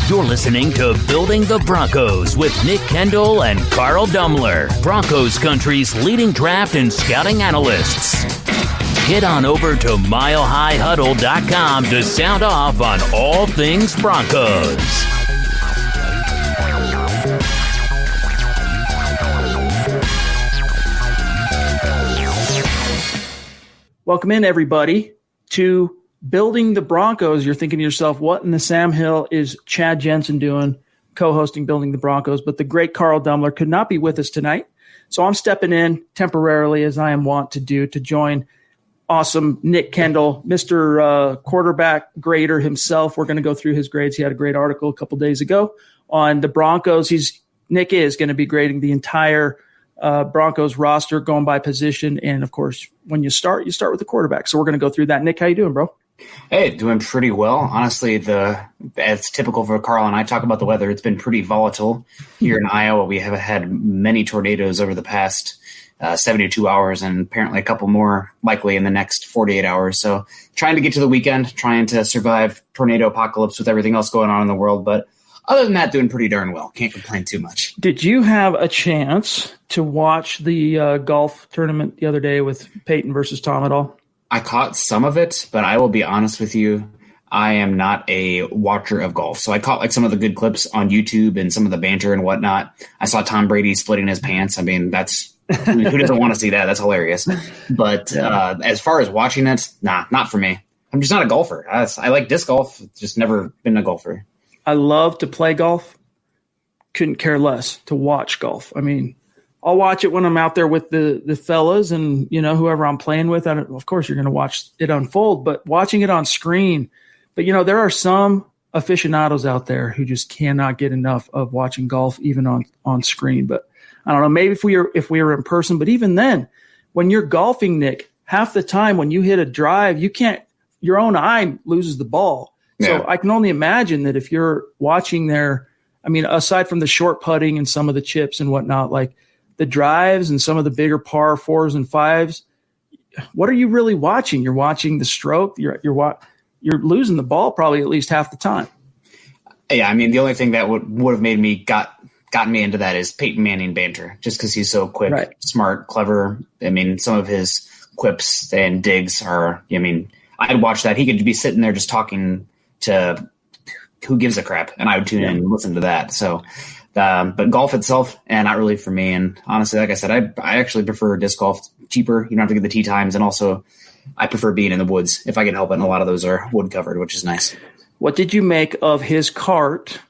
You're listening to Building the Broncos with Nick Kendell and Carl Dummler, Broncos Country's leading draft and scouting analysts. Head on over to milehighhuddle.com to sound off on all things Broncos. Welcome in, everybody, to Building the Broncos. You're thinking to yourself, what in the Sam Hill is Chad Jensen doing, co-hosting Building the Broncos? But the great Carl Dummler could not be with us tonight. So I'm stepping in temporarily, as I am wont to do, to join awesome Nick Kendell, Mr. Quarterback grader himself. We're going to go through his grades. He had a great article a couple days ago on the Broncos. Nick is going to be grading the entire Broncos roster, going by position. And, of course, when you start with the quarterback. So we're going to go through that. Nick, how you doing, bro? Hey, doing pretty well. Honestly, as typical for Carl and I talk about the weather, it's been pretty volatile here in Iowa. We have had many tornadoes over the past 72 hours and apparently a couple more likely in the next 48 hours. So trying to get to the weekend, trying to survive tornado apocalypse with everything else going on in the world. But other than that, doing pretty darn well. Can't complain too much. Did you have a chance to watch the golf tournament the other day with Peyton versus Tom at all? I caught some of it, but I will be honest with you, I am not a watcher of golf. So I caught like some of the good clips on YouTube and some of the banter and whatnot. I saw Tom Brady splitting his pants. I mean, who doesn't want to see that? That's hilarious. But as far as watching it, not for me. I'm just not a golfer. I like disc golf, just never been a golfer. I love to play golf. Couldn't care less to watch golf. I mean, I'll watch it when I'm out there with the fellas and, whoever I'm playing with. Of course, you're going to watch it unfold, but watching it on screen. But, there are some aficionados out there who just cannot get enough of watching golf, even on screen. But I don't know, maybe if we were in person. But even then, when you're golfing, Nick, half the time when you hit a drive, your own eye loses the ball. Yeah. So I can only imagine that if you're watching there, I mean, aside from the short putting and some of the chips and whatnot, like the drives and some of the bigger par 4s and 5s, what are you really watching? You're watching the stroke. You're losing the ball probably at least half the time. Yeah, I mean, the only thing that would have made me gotten me into that is Peyton Manning banter, just because he's so quick, right, smart, clever. I mean, some of his quips and digs are, I'd watch that. He could be sitting there just talking to who gives a crap, and I would tune in and listen to that. So, but golf itself, not really for me. And honestly, like I said, I actually prefer disc golf. Cheaper. You don't have to get the tee times. And also I prefer being in the woods if I can help it. And a lot of those are wood covered, which is nice. What did you make of his cart?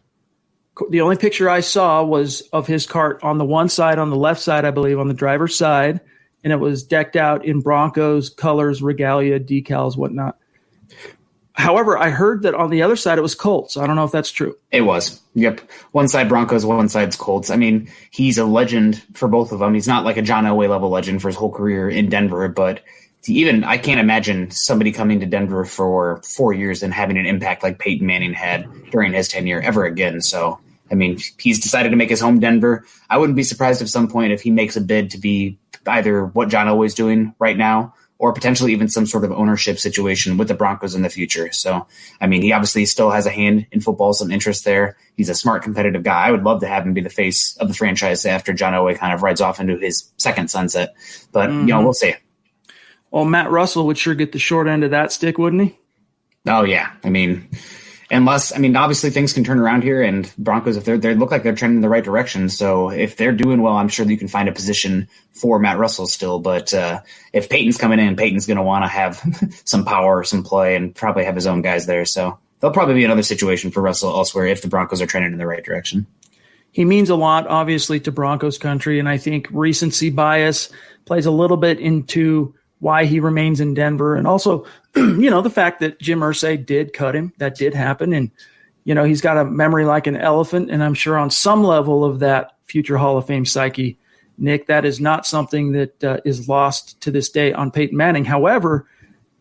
The only picture I saw was of his cart on the one side, on the left side, I believe, on the driver's side. And it was decked out in Broncos colors, regalia, decals, whatnot. However, I heard that on the other side it was Colts. I don't know if that's true. It was. Yep. One side Broncos, one side's Colts. I mean, he's a legend for both of them. He's not like a John Elway level legend for his whole career in Denver, but I can't imagine somebody coming to Denver for 4 years and having an impact like Peyton Manning had during his tenure ever again. So, I mean, he's decided to make his home Denver. I wouldn't be surprised at some point if he makes a bid to be either what John Elway's doing right now or potentially even some sort of ownership situation with the Broncos in the future. So, I mean, he obviously still has a hand in football, some interest there. He's a smart, competitive guy. I would love to have him be the face of the franchise after John Elway kind of rides off into his second sunset. But, we'll see. Well, Matt Russell would sure get the short end of that stick, wouldn't he? Oh, yeah. I mean, obviously things can turn around here, and Broncos, if they look like they're trending in the right direction. So if they're doing well, I'm sure that you can find a position for Matt Russell still. But if Peyton's coming in, Peyton's going to want to have some power, some play, and probably have his own guys there. So there'll probably be another situation for Russell elsewhere if the Broncos are trending in the right direction. He means a lot, obviously, to Broncos country, and I think recency bias plays a little bit into why he remains in Denver. And also, the fact that Jim Irsay did cut him, that did happen. And, he's got a memory like an elephant. And I'm sure on some level of that future Hall of Fame psyche, Nick, that is not something that is lost to this day on Peyton Manning. However,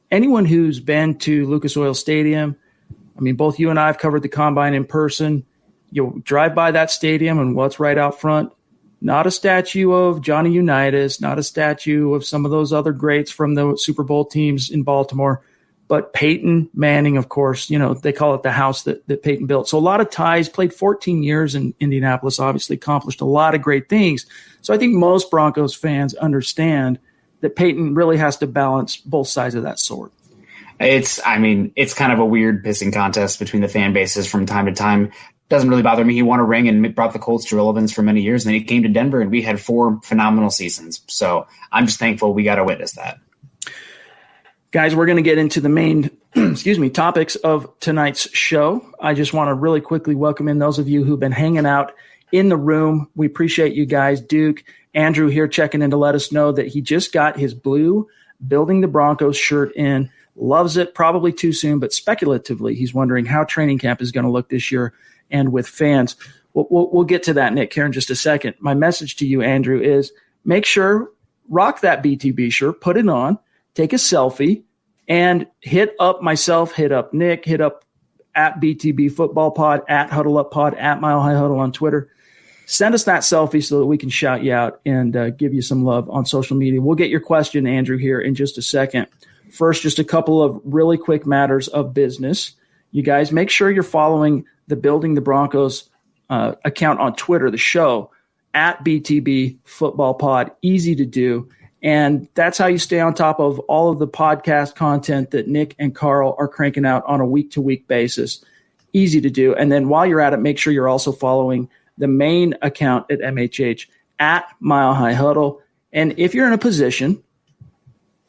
anyone who's been to Lucas Oil Stadium, I mean, both you and I have covered the Combine in person. You'll drive by that stadium and what's right out front? Not a statue of Johnny Unitas, not a statue of some of those other greats from the Super Bowl teams in Baltimore, But Peyton Manning, of course, they call it the house that Peyton built. So a lot of ties, played 14 years in Indianapolis, obviously accomplished a lot of great things. So I think most Broncos fans understand that Peyton really has to balance both sides of that sword. It's kind of a weird pissing contest between the fan bases from time to time. Doesn't really bother me. He won a ring and brought the Colts to relevance for many years. And then he came to Denver and we had 4 phenomenal seasons. So I'm just thankful we got to witness that. Guys, we're going to get into the main topics of tonight's show. I just want to really quickly welcome in those of you who've been hanging out in the room. We appreciate you guys. Duke, Andrew here checking in to let us know that he just got his blue Building the Broncos shirt in. Loves it, probably too soon, but speculatively, he's wondering how training camp is going to look this year and with fans. We'll get to that, Nick, here in just a second. My message to you, Andrew, is make sure, rock that BTB shirt, put it on, take a selfie, and hit up myself, hit up Nick, hit up at BTB Football Pod, at Huddle Up Pod, at Mile High Huddle on Twitter. Send us that selfie so that we can shout you out and give you some love on social media. We'll get your question, Andrew, here in just a second. First, just a couple of really quick matters of business. You guys, make sure you're following the Building the Broncos account on Twitter, the show, at BTB Football Pod. Easy to do. And that's how you stay on top of all of the podcast content that Nick and Carl are cranking out on a week-to-week basis. Easy to do. And then while you're at it, make sure you're also following the main account at MHH, at Mile High Huddle. And if you're in a position,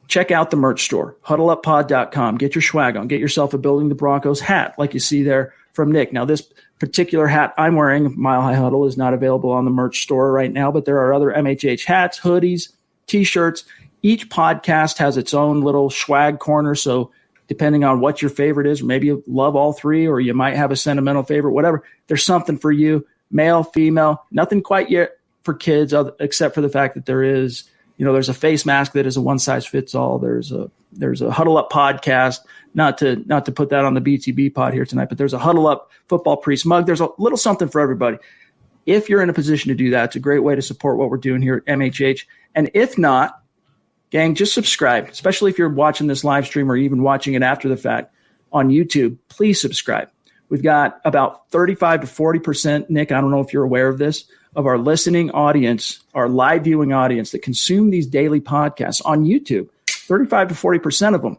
check out the merch store, huddleuppod.com. Get your swag on. Get yourself a Building the Broncos hat like you see there from Nick. Now, this particular hat I'm wearing, Mile High Huddle, is not available on the merch store right now, but there are other MHH hats, hoodies, T-shirts. Each podcast has its own little swag corner, so depending on what your favorite is, maybe you love all 3 or you might have a sentimental favorite, whatever, there's something for you, male, female, nothing quite yet for kids except for the fact that there is – there's a face mask that is a one-size-fits-all. There's a Huddle Up podcast, not to put that on the BTB pod here tonight, but there's a Huddle Up Football Priest mug. There's a little something for everybody. If you're in a position to do that, it's a great way to support what we're doing here at MHH. And if not, gang, just subscribe, especially if you're watching this live stream or even watching it after the fact on YouTube. Please subscribe. We've got about 35 to 40%, Nick, I don't know if you're aware of this, of our listening audience, our live viewing audience that consume these daily podcasts on YouTube. 35 to 40% of them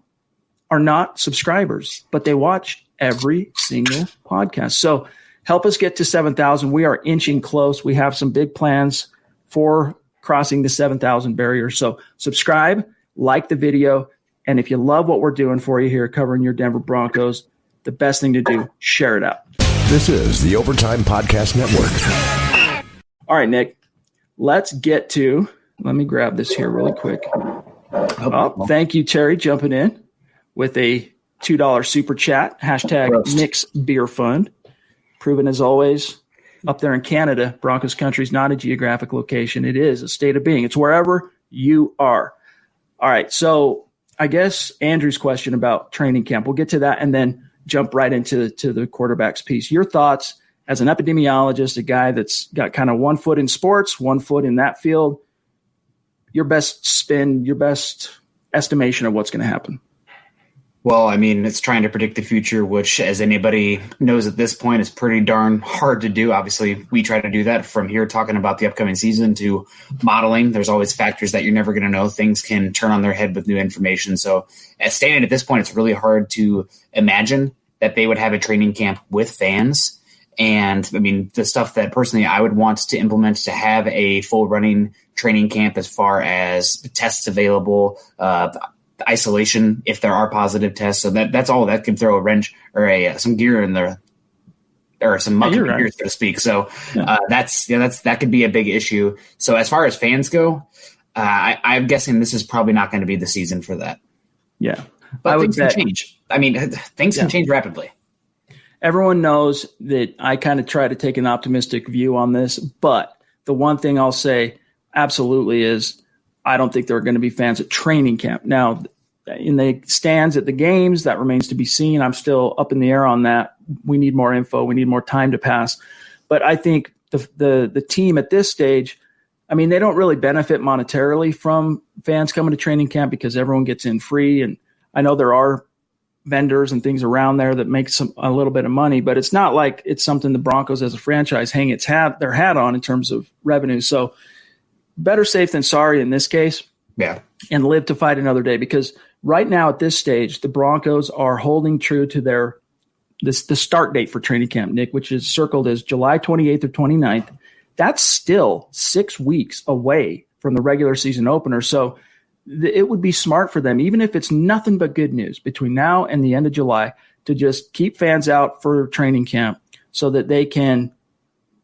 are not subscribers, but they watch every single podcast. So help us get to 7,000. We are inching close. We have some big plans for crossing the 7,000 barrier. So subscribe, like the video, and if you love what we're doing for you here covering your Denver Broncos, the best thing to do, share it out. This is the Overtime Podcast Network. All right, Nick, let's get to – let me grab this here really quick. Oh, thank you, Terry, jumping in with a $2 super chat, hashtag Nick's Beer Fund. Proven as always, up there in Canada, Broncos country is not a geographic location. It is a state of being. It's wherever you are. All right, so I guess Andrew's question about training camp, we'll get to that and then jump right into the quarterback's piece. Your thoughts as an epidemiologist, a guy that's got kind of 1 foot in sports, 1 foot in that field, your best spin, your best estimation of what's going to happen. Well, I mean, it's trying to predict the future, which, as anybody knows at this point, is pretty darn hard to do. Obviously, we try to do that from here, talking about the upcoming season, to modeling. There's always factors that you're never going to know. Things can turn on their head with new information. So as standing at this point, it's really hard to imagine that they would have a training camp with fans. And, I mean, the stuff that personally I would want to implement to have a full running training camp as far as tests available, isolation if there are positive tests. So that's all that can throw a wrench or some gear in there, or some muck in the gear, so to speak. So that could be a big issue. So as far as fans go, I'm guessing this is probably not going to be the season for that. Yeah. But things can change. I mean, things can change rapidly. Everyone knows that I kind of try to take an optimistic view on this, but the one thing I'll say absolutely is I don't think there are going to be fans at training camp. Now, in the stands at the games, that remains to be seen. I'm still up in the air on that. We need more info. We need more time to pass. But I think the team at this stage, I mean, they don't really benefit monetarily from fans coming to training camp because everyone gets in free. And I know there are vendors and things around there that make a little bit of money, but it's not like it's something the Broncos as a franchise hang their hat on in terms of revenue. So better safe than sorry in this case. Yeah. And live to fight another day, because right now at this stage, the Broncos are holding true to the start date for training camp, Nick, which is circled as July 28th or 29th. That's still 6 weeks away from the regular season opener. So it would be smart for them, even if it's nothing but good news between now and the end of July, to just keep fans out for training camp so that they can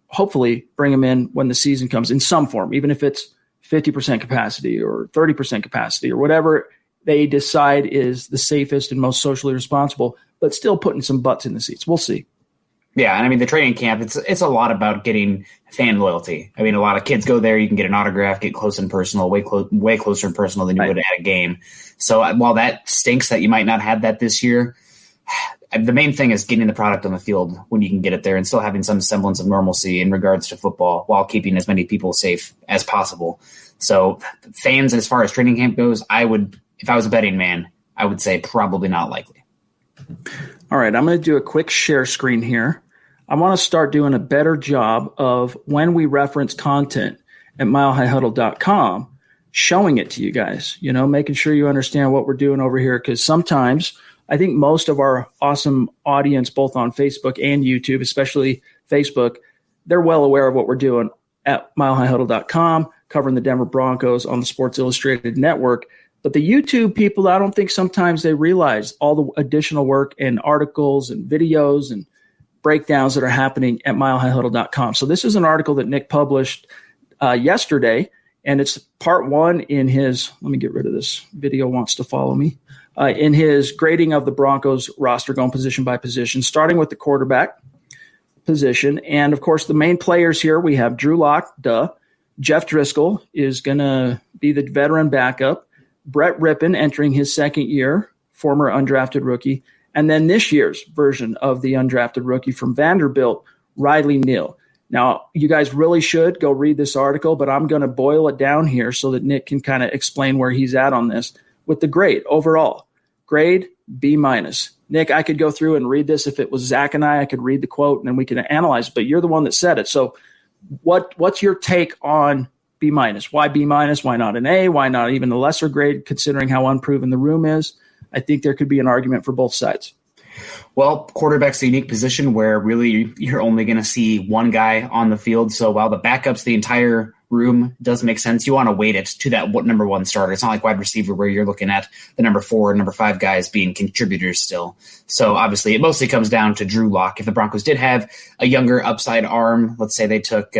hopefully bring them in when the season comes in some form, even if it's 50% capacity or 30% capacity or whatever they decide is the safest and most socially responsible, but still putting some butts in the seats. We'll see. Yeah, and I mean, the training camp, it's a lot about getting fan loyalty. I mean, a lot of kids go there, you can get an autograph, get close and personal, way closer and personal than you would at a game. So while that stinks that you might not have that this year, the main thing is getting the product on the field when you can get it there and still having some semblance of normalcy in regards to football while keeping as many people safe as possible. So fans, as far as training camp goes, if I was a betting man, I would say probably not likely. All right, I'm going to do a quick share screen here. I want to start doing a better job of when we reference content at milehighhuddle.com, showing it to you guys, making sure you understand what we're doing over here. Because sometimes I think most of our awesome audience, both on Facebook and YouTube, especially Facebook, they're well aware of what we're doing at milehighhuddle.com, covering the Denver Broncos on the Sports Illustrated Network. But the YouTube people, I don't think sometimes they realize all the additional work and articles and videos and breakdowns that are happening at milehighhuddle.com. So this is an article that Nick published yesterday, and it's part one in his, let me get rid of this, video wants to follow me, in his grading of the Broncos roster going position by position, starting with the quarterback position. And, of course, the main players here, we have Drew Lock, Jeff Driscoll is going to be the veteran backup, Brett Rippon entering his second year, former undrafted rookie, and then this year's version of the undrafted rookie from Vanderbilt, Riley Neal. Now, you guys really should go read this article, but I'm going to boil it down here so that Nick can kind of explain where he's at on this with the grade overall. Grade B-. Nick, I could go through and read this. If it was Zach and I could read the quote and then we can analyze it, but you're the one that said it. So what's your take on B-? Why B-? Why not an A? Why not even a lesser grade, considering how unproven the room is? I think there could be an argument for both sides. Well, quarterback's a unique position where really you're only going to see one guy on the field. So while the backup's the entire room does make sense, you want to weight it to that number one starter. It's not like wide receiver where you're looking at the number 4 and number 5 guys being contributors still. So obviously it mostly comes down to Drew Lock. If the Broncos did have a younger upside arm, let's say they took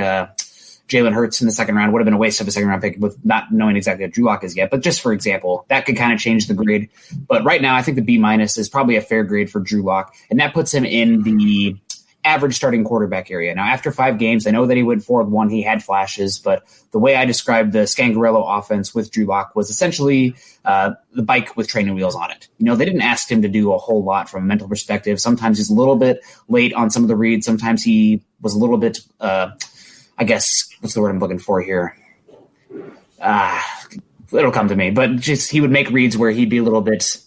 Jalen Hurts in the second round, would have been a waste of a second round pick with not knowing exactly what Drew Lock is yet. But just for example, that could kind of change the grade. But right now, I think the B- is probably a fair grade for Drew Lock, and that puts him in the average starting quarterback area. Now, after 5 games, I know that he went 4-1. He had flashes, but the way I described the Scangarello offense with Drew Lock was essentially the bike with training wheels on it. They didn't ask him to do a whole lot from a mental perspective. Sometimes he's a little bit late on some of the reads. Sometimes he was a little bit I guess, what's the word I'm looking for here? It'll come to me. But just he would make reads where he'd be a little bit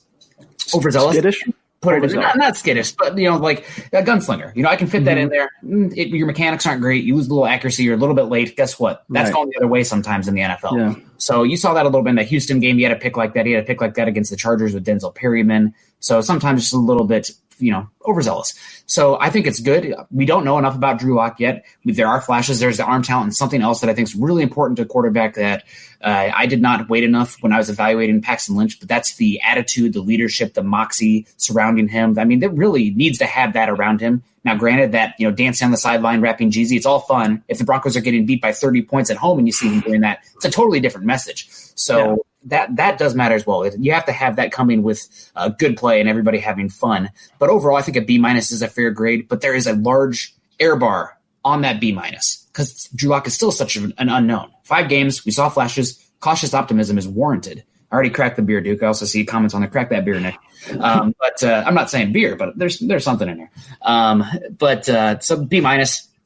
overzealous. Skittish? Not skittish, but, like a gunslinger. I can fit that in there. Your mechanics aren't great. You lose a little accuracy. You're a little bit late. Guess what? That's going the other way sometimes in the NFL. Yeah. So you saw that a little bit in the Houston game. He had a pick like that. He had a pick like that against the Chargers with Denzel Perryman. So sometimes just a little bit overzealous. So I think it's good. We don't know enough about Drew Lock yet. There are flashes. There's the arm talent, and something else that I think is really important to a quarterback that I did not weight enough when I was evaluating Paxton Lynch, but that's the attitude, the leadership, the moxie surrounding him. I mean, that really needs to have that around him. Now, granted that, dancing on the sideline, rapping Jeezy, it's all fun. If the Broncos are getting beat by 30 points at home and you see him doing that, it's a totally different message. So that does matter as well. You have to have that coming with good play and everybody having fun. But overall, I think a B- is a fair grade, but there is a large error bar on that B- because Drew Lock is still such an unknown. 5 games, we saw flashes. Cautious optimism is warranted. I already cracked the beer, Duke. I also see comments on the crack that beer, Nick. But I'm not saying beer, but there's something in there. So B-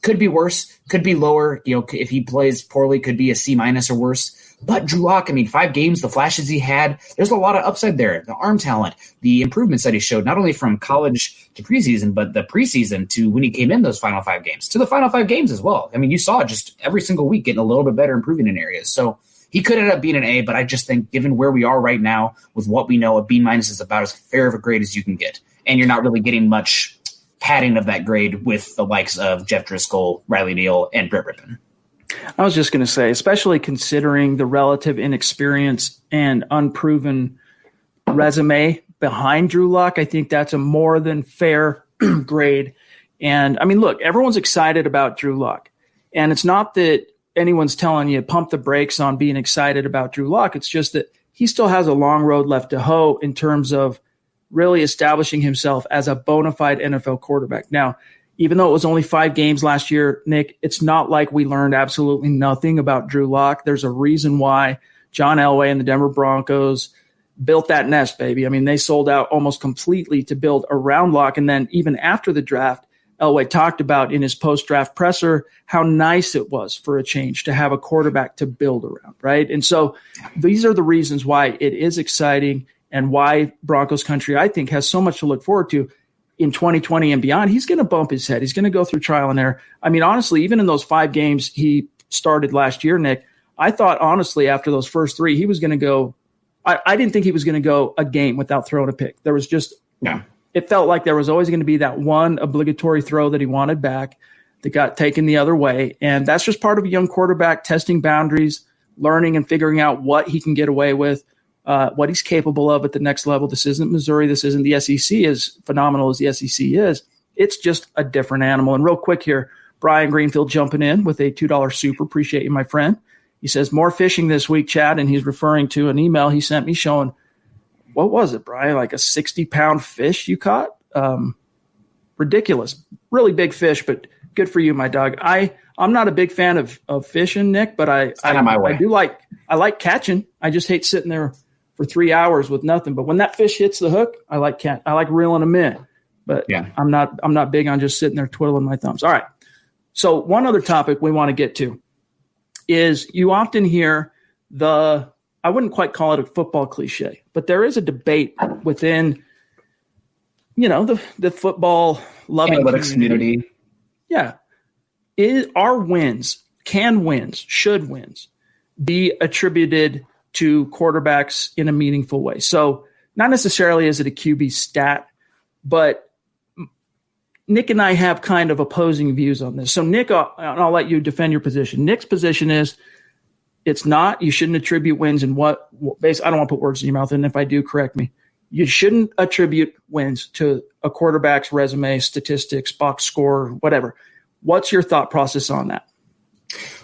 could be worse, could be lower. If he plays poorly, could be a C- or worse. But Drew Lock, 5 games, the flashes he had, there's a lot of upside there. The arm talent, the improvements that he showed, not only from college to preseason, but the preseason to when he came in those final 5 games, to the final 5 games as well. You saw just every single week getting a little bit better, improving in areas. So he could end up being an A, but I just think given where we are right now with what we know, a B- is about as fair of a grade as you can get. And you're not really getting much padding of that grade with the likes of Jeff Driscoll, Riley Neal, and Britt Rippon. I was just going to say, especially considering the relative inexperience and unproven resume behind Drew Lock, I think that's a more than fair grade. And look, everyone's excited about Drew Lock. And it's not that anyone's telling you pump the brakes on being excited about Drew Lock. It's just that he still has a long road left to hoe in terms of really establishing himself as a bona fide NFL quarterback. Now, even though it was only 5 games last year, Nick, it's not like we learned absolutely nothing about Drew Lock. There's a reason why John Elway and the Denver Broncos built that nest, baby. They sold out almost completely to build around Lock. And then even after the draft, Elway talked about in his post-draft presser how nice it was for a change to have a quarterback to build around, right? And so these are the reasons why it is exciting and why Broncos country, I think, has so much to look forward to in 2020 and beyond. He's going to bump his head. He's going to go through trial and error. Honestly, even in those 5 games he started last year, Nick, I thought, honestly, after those first 3, he was going to go – I didn't think he was going to go a game without throwing a pick. There was just It felt like there was always going to be that one obligatory throw that he wanted back that got taken the other way. And that's just part of a young quarterback testing boundaries, learning and figuring out what he can get away with, what he's capable of at the next level. This isn't Missouri. This isn't the SEC, as phenomenal as the SEC is. It's just a different animal. And real quick here, Brian Greenfield jumping in with a $2 super. Appreciate you, my friend. He says, more fishing this week, Chad. And he's referring to an email he sent me showing, what was it, Brian? Like a 60-pound fish you caught? Ridiculous. Really big fish, but good for you, my dog. I'm not a big fan of fishing, Nick, but I like catching. I just hate sitting there for 3 hours with nothing. But when that fish hits the hook, I like reeling them in. But yeah. I'm not big on just sitting there twiddling my thumbs. All right. So one other topic we want to get to is you often hear I wouldn't quite call it a football cliche, but there is a debate within, the football loving analytics community. Yeah. Should wins be attributed to quarterbacks in a meaningful way? So not necessarily is it a QB stat, but Nick and I have kind of opposing views on this. So Nick, I'll let you defend your position. Nick's position is it's not. You shouldn't attribute wins in I don't want to put words in your mouth, and if I do, correct me. You shouldn't attribute wins to a quarterback's resume, statistics, box score, whatever. What's your thought process on that?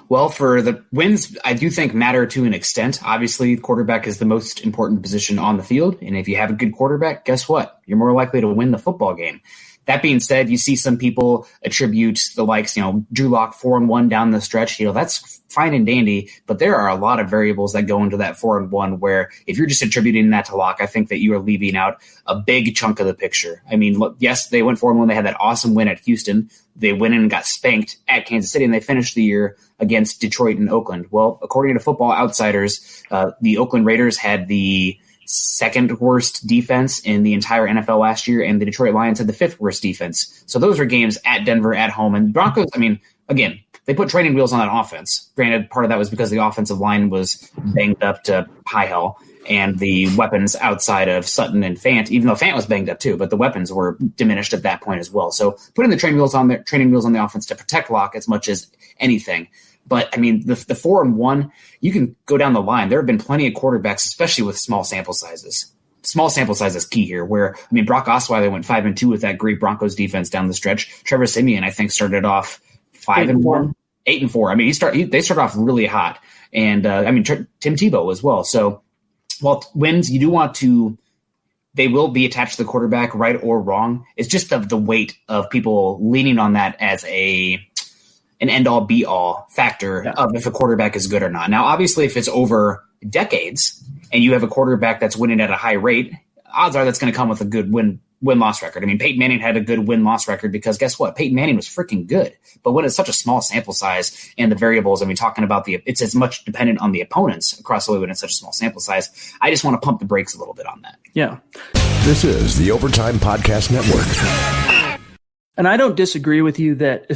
Well, for the wins, I do think matter to an extent. Obviously, quarterback is the most important position on the field, and if you have a good quarterback, guess what? You're more likely to win the football game. That being said, you see some people attribute the likes, Drew Lock 4-1 down the stretch. That's fine and dandy, but there are a lot of variables that go into that 4-1 where if you're just attributing that to Lock, I think that you are leaving out a big chunk of the picture. Look, yes, they went 4-1. They had that awesome win at Houston. They went in and got spanked at Kansas City, and they finished the year against Detroit and Oakland. Well, according to Football Outsiders, the Oakland Raiders had the second worst defense in the entire NFL last year, and the Detroit Lions had the 5th worst defense. So those are games at Denver, at home. And Broncos, again, they put training wheels on that offense. Granted, part of that was because the offensive line was banged up to high hell, and the weapons outside of Sutton and Fant, even though Fant was banged up too, but the weapons were diminished at that point as well. So putting the training wheels on the offense to protect Lock as much as anything. But, the 4-1, you can go down the line. There have been plenty of quarterbacks, especially with small sample sizes. Small sample size is key here, where, Brock Osweiler went 5-2 with that great Broncos defense down the stretch. Trevor Siemian, I think, started off 5-1, 8-4. They started off really hot. And, Tim Tebow as well. So, while wins, you do want to – they will be attached to the quarterback, right or wrong. It's just the weight of people leaning on that as an end-all, be-all factor of if a quarterback is good or not. Now, obviously, if it's over decades and you have a quarterback that's winning at a high rate, odds are that's going to come with a good win win-loss record. I mean, Peyton Manning had a good win-loss record because guess what? Peyton Manning was freaking good. But when it's such a small sample size and the variables, I mean, talking about it's as much dependent on the opponents across the way when it's such a small sample size. I just want to pump the brakes a little bit on that. Yeah. This is the Overtime Podcast Network. And I don't disagree with you that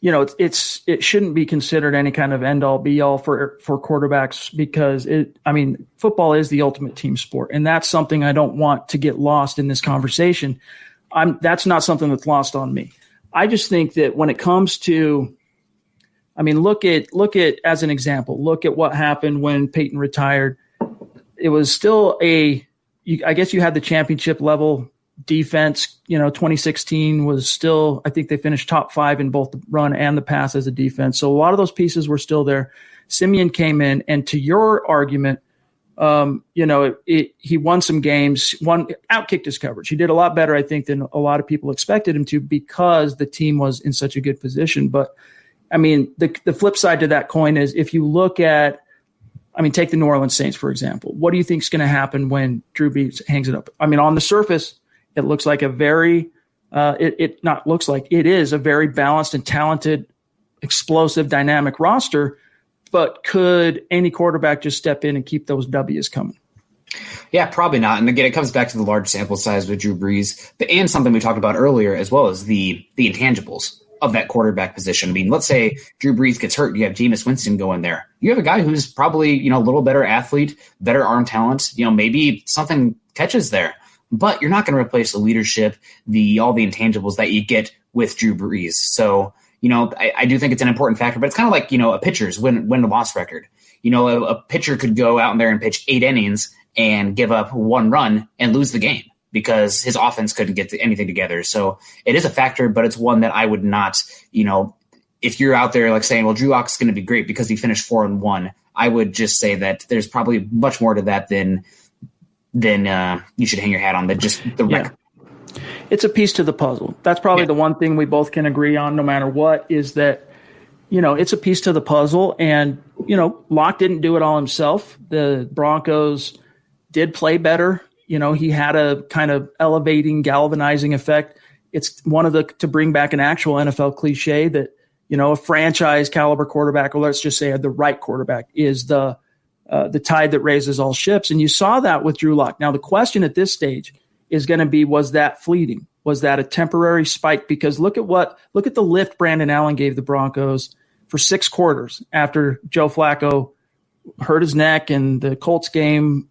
it shouldn't be considered any kind of end all be all for quarterbacks because football is the ultimate team sport. And that's something I don't want to get lost in this conversation. That's not something that's lost on me. I just think that when it comes to, look at as an example, look at what happened when Peyton retired. It was still I guess you had the championship level defense. 2016 was still, I think they finished top 5 in both the run and the pass as a defense. So a lot of those pieces were still there. Simeon came in, and to your argument, he won some games, outkicked his coverage. He did a lot better, I think, than a lot of people expected him to because the team was in such a good position. But the flip side to that coin is if you look at, take the New Orleans Saints, for example. What do you think is going to happen when Drew Brees hangs it up? On the surface, it looks like a very, it is a very balanced and talented, explosive, dynamic roster. But could any quarterback just step in and keep those W's coming? Yeah, probably not. And again, it comes back to the large sample size with Drew Brees, and something we talked about earlier, as well as the intangibles of that quarterback position. Let's say Drew Brees gets hurt. You have Jameis Winston going there. You have a guy who's probably, a little better athlete, better arm talent. Maybe something catches there. But you're not going to replace the leadership, all the intangibles that you get with Drew Brees. So, I do think it's an important factor, but it's kind of like, a pitcher's win-loss record. A pitcher could go out there and pitch 8 innings and give up 1 run and lose the game because his offense couldn't get anything together. So it is a factor, but it's one that I would not, if you're out there like saying, well, Drew Lock's going to be great because he finished 4-1, I would just say that there's probably much more to that than you should hang your hat on the record. It's a piece to the puzzle. That's probably the one thing we both can agree on no matter what is that, it's a piece to the puzzle. And, Locke didn't do it all himself. The Broncos did play better. He had a kind of elevating, galvanizing effect. It's one of to bring back an actual NFL cliche that, a franchise caliber quarterback, or let's just say the right quarterback, is the tide that raises all ships. And you saw that with Drew Lock. Now, the question at this stage is going to be, was that fleeting? Was that a temporary spike? Because look at the lift Brandon Allen gave the Broncos for 6 quarters after Joe Flacco hurt his neck in the Colts game.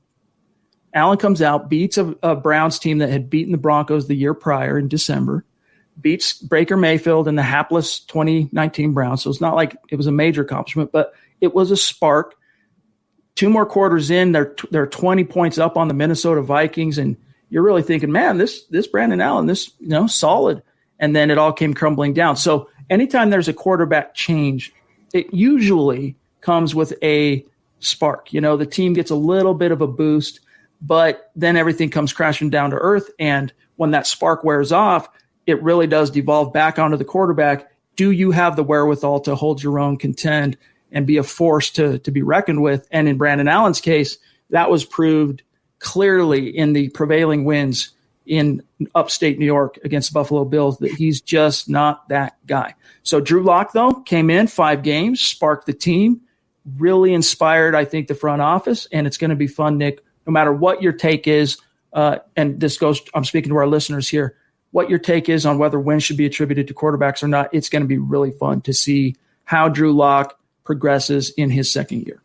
Allen comes out, beats a Browns team that had beaten the Broncos the year prior in December, beats Baker Mayfield and the hapless 2019 Browns. So it's not like it was a major accomplishment, but it was a spark. 2 more quarters in, they're 20 points up on the Minnesota Vikings, and you're really thinking, man, this Brandon Allen, solid. And then it all came crumbling down. So anytime there's a quarterback change, it usually comes with a spark. The team gets a little bit of a boost, but then everything comes crashing down to earth. And when that spark wears off, it really does devolve back onto the quarterback. Do you have the wherewithal to hold your own, contend, and be a force to be reckoned with? And in Brandon Allen's case, that was proved clearly in the prevailing wins in upstate New York against the Buffalo Bills that he's just not that guy. So Drew Lock, though, came in 5 games, sparked the team, really inspired, I think, the front office, and it's going to be fun, Nick, no matter what your take is, and this goes, I'm speaking to our listeners here, what your take is on whether wins should be attributed to quarterbacks or not. It's going to be really fun to see how Drew Lock progresses in his second year.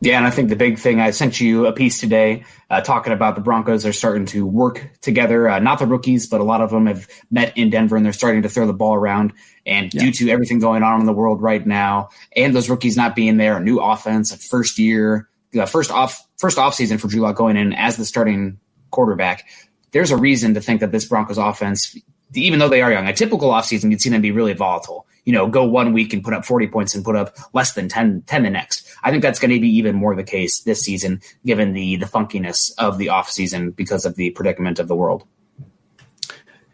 Yeah, and I think the big thing, I sent you a piece today talking about the Broncos are starting to work together. Not the rookies, but a lot of them have met in Denver, and they're starting to throw the ball around. And due to everything going on in the world right now, and those rookies not being there, a new offense, a first year, first off season for Drew Lock going in as the starting quarterback, there's a reason to think that this Broncos offense, even though they are young, a typical offseason, you'd see them be really volatile. Go 1 week and put up 40 points and put up less than 10 the next. I think that's going to be even more the case this season, given the funkiness of the offseason because of the predicament of the world.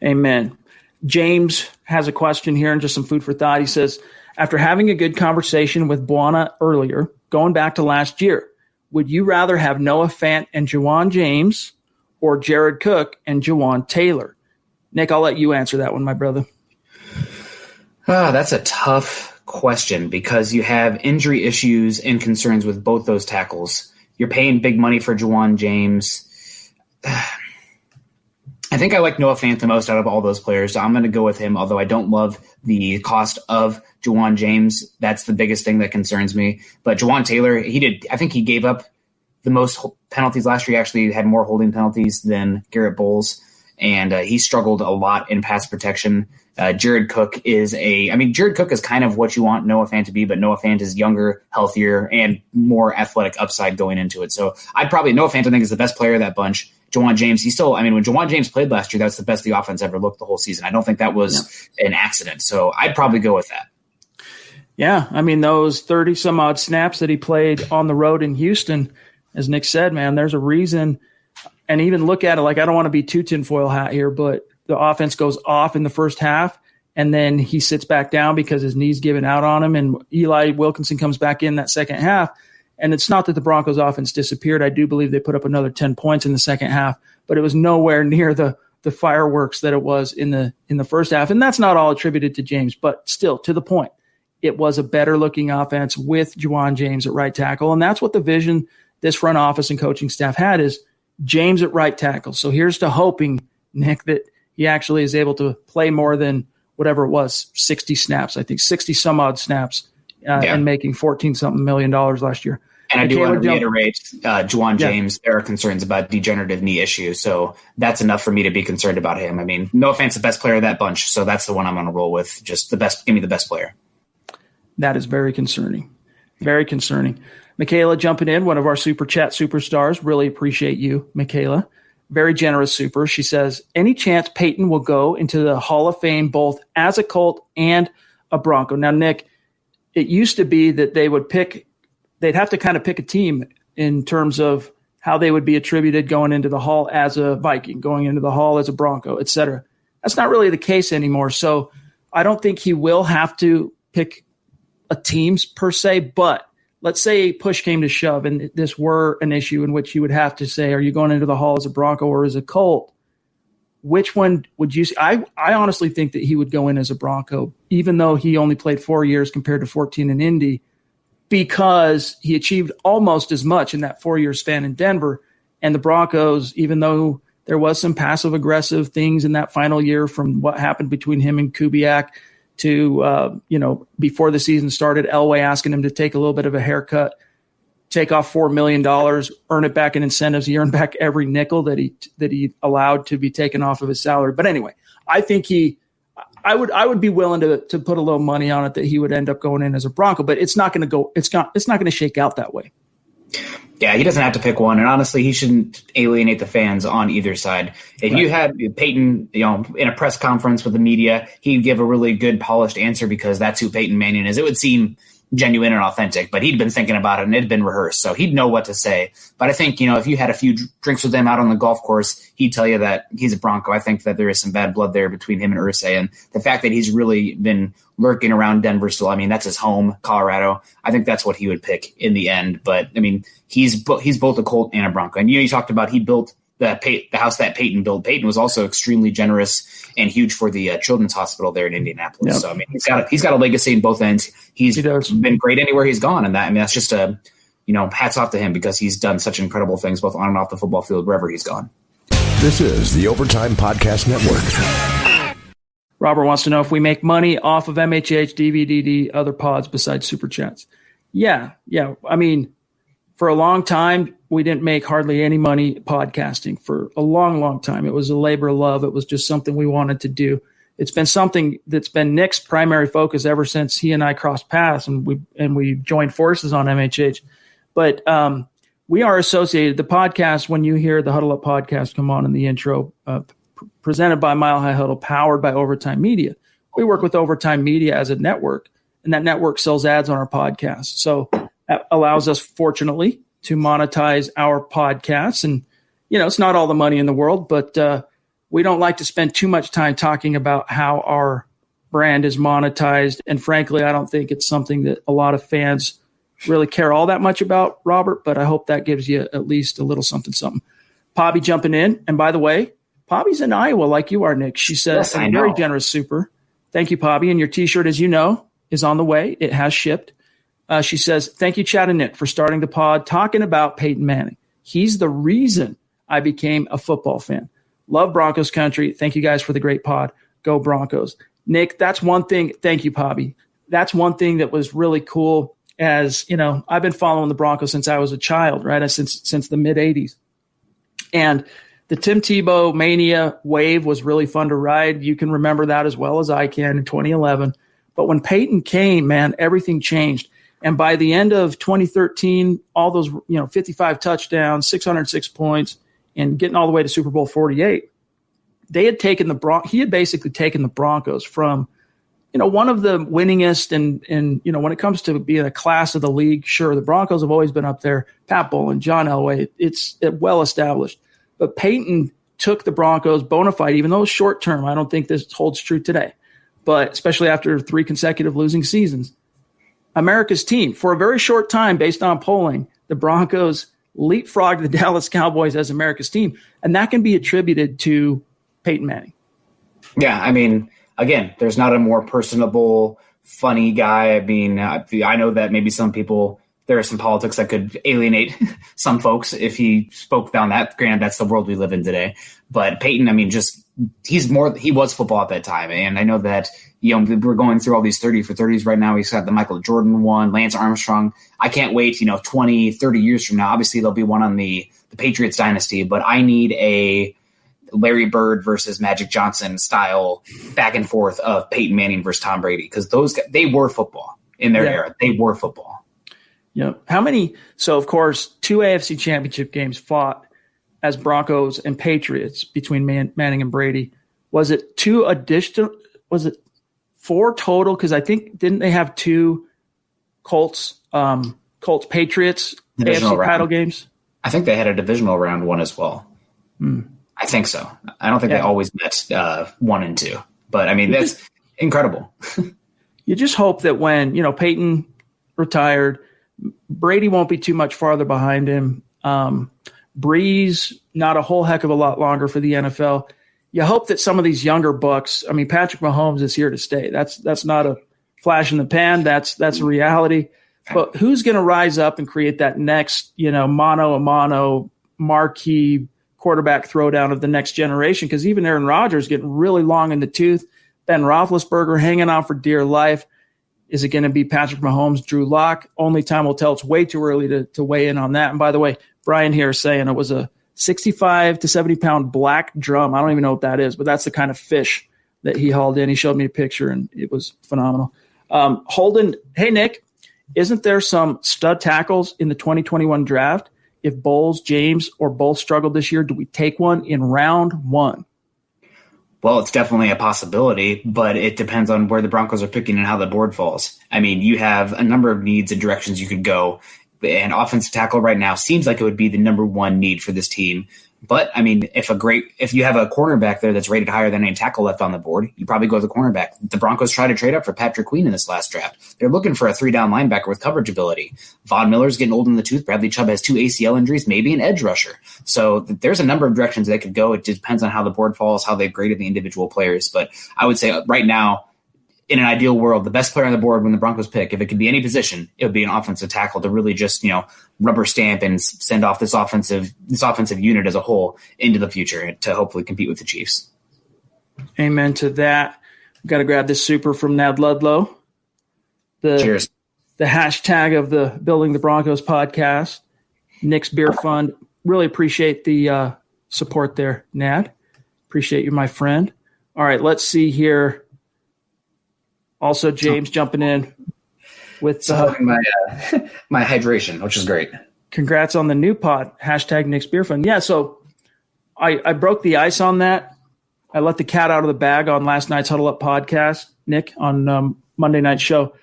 Amen. James has a question here and just some food for thought. He says, after having a good conversation with Buana earlier, going back to last year, would you rather have Noah Fant and Jajuan James or Jared Cook and Jajuan Taylor? Nick, I'll let you answer that one, my brother. That's a tough question because you have injury issues and concerns with both those tackles. You're paying big money for Jajuan James. I think I like Noah Fant the most out of all those players, so I'm going to go with him, although I don't love the cost of Jajuan James. That's the biggest thing that concerns me. But Jajuan Taylor, I think he gave up the most penalties last year. He actually had more holding penalties than Garrett Bowles, and he struggled a lot in pass protection. Jared Cook is kind of what you want Noah Fant to be, but Noah Fant is younger, healthier, and more athletic upside going into it. So Noah Fant, I think, is the best player of that bunch. Jajuan James, when Jajuan James played last year, that's the best the offense ever looked the whole season. I don't think that was an accident. So I'd probably go with that. Yeah, those 30 some odd snaps that he played on the road in Houston, as Nick said, man, there's a reason. And even look at it like, I don't want to be too tinfoil hat here, but the offense goes off in the first half, and then he sits back down because his knee's giving out on him, and Eli Wilkinson comes back in that second half. And it's not that the Broncos offense disappeared. I do believe they put up another 10 points in the second half, but it was nowhere near the fireworks that it was in the first half. And that's not all attributed to James, but still, to the point, it was a better looking offense with Jajuan James at right tackle. And that's what the vision this front office and coaching staff had, is James at right tackle. So here's to hoping, Nick, that he actually is able to play more than whatever it was, 60 snaps, I think 60 some odd snaps, and making $14-something million last year. And I do want to reiterate, Jajuan James, there are concerns about degenerative knee issues. So that's enough for me to be concerned about him. Noah Fant's the best player of that bunch. So that's the one I'm going to roll with. Just the best. Give me the best player. That is very concerning. Very concerning. Michaela jumping in, one of our Super Chat superstars. Really appreciate you, Michaela. Very generous super. She says, any chance Peyton will go into the Hall of Fame both as a Colt and a Bronco? Now, Nick, it used to be that they'd have to kind of pick a team in terms of how they would be attributed going into the Hall as a Viking, going into the Hall as a Bronco, et cetera. That's not really the case anymore. So I don't think he will have to pick a teams per se, but let's say push came to shove and this were an issue in which you would have to say, are you going into the Hall as a Bronco or as a Colt? Which one would you say? I honestly think that he would go in as a Bronco, even though he only played 4 years compared to 14 in Indy, because he achieved almost as much in that 4-year span in Denver. And the Broncos, even though there was some passive-aggressive things in that final year from what happened between him and Kubiak to, before the season started, Elway asking him to take a little bit of a haircut, take off $4 million, earn it back in incentives. He earned back every nickel that he allowed to be taken off of his salary. But anyway, I think I would be willing to put a little money on it that he would end up going in as a Bronco, but it's not going to shake out that way. Yeah, he doesn't have to pick one, and honestly, he shouldn't alienate the fans on either side. If you had Peyton, in a press conference with the media, he'd give a really good, polished answer because that's who Peyton Manning is. It would seem genuine and authentic, but he'd been thinking about it and it had been rehearsed, so he'd know what to say. But I think, if you had a few drinks with him out on the golf course, he'd tell you that he's a Bronco. I think that there is some bad blood there between him and Irsay, and the fact that he's really been lurking around Denver still, that's his home, Colorado. I think that's what he would pick in the end. But he's both a Colt and a Bronco. And you talked about he built the house that Peyton built. Peyton was also extremely generous and huge for the Children's Hospital there in Indianapolis. Yep. So he's got a legacy in both ends. He been great anywhere he's gone, and that's just hats off to him because he's done such incredible things both on and off the football field wherever he's gone. This is the Overtime Podcast Network. Robert wants to know if we make money off of MHH, DVDD, other pods besides Super Chats. Yeah. For a long time, we didn't make hardly any money podcasting for a long, long time. It was a labor of love. It was just something we wanted to do. It's been something that's been Nick's primary focus ever since he and I crossed paths and we joined forces on MHH. But we are associated. The podcast, when you hear the Huddle Up podcast come on in the intro, presented by Mile High Huddle, powered by Overtime Media. We work with Overtime Media as a network, and that network sells ads on our podcast. So that allows us, fortunately, to monetize our podcasts. And, it's not all the money in the world, but we don't like to spend too much time talking about how our brand is monetized. And frankly, I don't think it's something that a lot of fans really care all that much about, Robert, but I hope that gives you at least a little something. Poppy jumping in. And by the way, Poppy's in Iowa like you are, Nick. She says, yes, a very generous super. Thank you, Poppy. And your T-shirt, as you know, is on the way. It has shipped. She says, thank you, Chad and Nick, for starting the pod talking about Peyton Manning. He's the reason I became a football fan. Love Broncos country. Thank you guys for the great pod. Go Broncos. Nick, that's one thing. Thank you, Poppy. That's one thing that was really cool. As you know, I've been following the Broncos since I was a child, right? Since the mid 80s. And the Tim Tebow mania wave was really fun to ride. You can remember that as well as I can in 2011. But when Peyton came, man, everything changed. And by the end of 2013, all those, 55 touchdowns, 606 points, and getting all the way to Super Bowl 48, he had basically taken the Broncos from, one of the winningest and when it comes to being a class of the league, sure, the Broncos have always been up there. Pat Bowlen, John Elway, it's well established. But Peyton took the Broncos bona fide, even though it's short term. I don't think this holds true today, but especially after 3 consecutive losing seasons. America's team. For a very short time, based on polling, the Broncos leapfrogged the Dallas Cowboys as America's team, and that can be attributed to Peyton Manning. Yeah, I mean, again, there's not a more personable, funny guy. I mean, I know that maybe some people, there are some politics that could alienate some folks if he spoke down that. Granted, that's the world we live in today. But Peyton, I mean, he was football at that time. And I know that, we're going through all these 30 for 30s right now. He's got the Michael Jordan one, Lance Armstrong. I can't wait, 20, 30 years from now. Obviously, there'll be one on the Patriots dynasty, but I need a Larry Bird versus Magic Johnson style back and forth of Peyton Manning versus Tom Brady, because they were football in their era. They were football. How many? So, of course, 2 AFC championship games fought as Broncos and Patriots between Manning and Brady. Was it 2 additional? Was it 4 total? Because I think, didn't they have 2 Colts Patriots AFC title games? I think they had a divisional round one as well. I think so. I don't think they always met 1 and 2, but I mean, that's incredible. You just hope that when, Peyton retired, Brady won't be too much farther behind him. Breeze, not a whole heck of a lot longer for the NFL. You hope that some of these younger bucks, I mean, Patrick Mahomes is here to stay. That's not a flash in the pan. That's a reality. But who's going to rise up and create that next, mano-a-mano marquee quarterback throwdown of the next generation? Because even Aaron Rodgers getting really long in the tooth. Ben Roethlisberger hanging on for dear life. Is it going to be Patrick Mahomes, Drew Lock? Only time will tell. It's way too early to weigh in on that. And by the way, Brian here is saying it was a 65 to 70-pound black drum. I don't even know what that is, but that's the kind of fish that he hauled in. He showed me a picture, and it was phenomenal. Holden, hey, Nick, isn't there some stud tackles in the 2021 draft? If Bowles, James, or both struggled this year, do we take one in round 1? Well, it's definitely a possibility, but it depends on where the Broncos are picking and how the board falls. I mean, you have a number of needs and directions you could go, and offensive tackle right now seems like it would be the number 1 need for this team. But, I mean, if you have a cornerback there that's rated higher than any tackle left on the board, you probably go to the cornerback. The Broncos try to trade up for Patrick Queen in this last draft. They're looking for a 3-down linebacker with coverage ability. Von Miller's getting old in the tooth. Bradley Chubb has 2 ACL injuries, maybe an edge rusher. So there's a number of directions they could go. It depends on how the board falls, how they've graded the individual players. But I would say right now, in an ideal world, the best player on the board when the Broncos pick, if it could be any position, it would be an offensive tackle to really just, rubber stamp and send off this offensive unit as a whole into the future to hopefully compete with the Chiefs. Amen to that. We've got to grab this super from Nad Ludlow. Cheers. The hashtag of the Building the Broncos podcast, Nick's Beer Fund. Really appreciate the support there, Nad. Appreciate you, my friend. All right, let's see here. Also, James jumping in with my hydration, which is great. Congrats on the new pod, hashtag Nick's Beer Fund. Yeah, so I broke the ice on that. I let the cat out of the bag on last night's Huddle Up podcast, Nick, on Monday night show.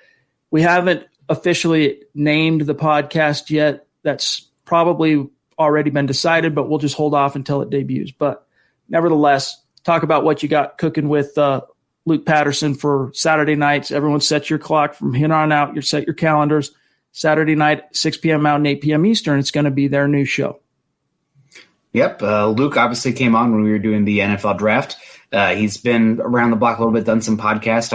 We haven't officially named the podcast yet. That's probably already been decided, but we'll just hold off until it debuts. But nevertheless, talk about what you got cooking with Luke Patterson for Saturday nights. Everyone set your clock from here on out. You set your calendars. Saturday night, 6 p.m. Mountain, 8 p.m. Eastern. It's going to be their new show. Yep. Luke obviously came on when we were doing the NFL draft. He's been around the block a little bit, done some podcasts.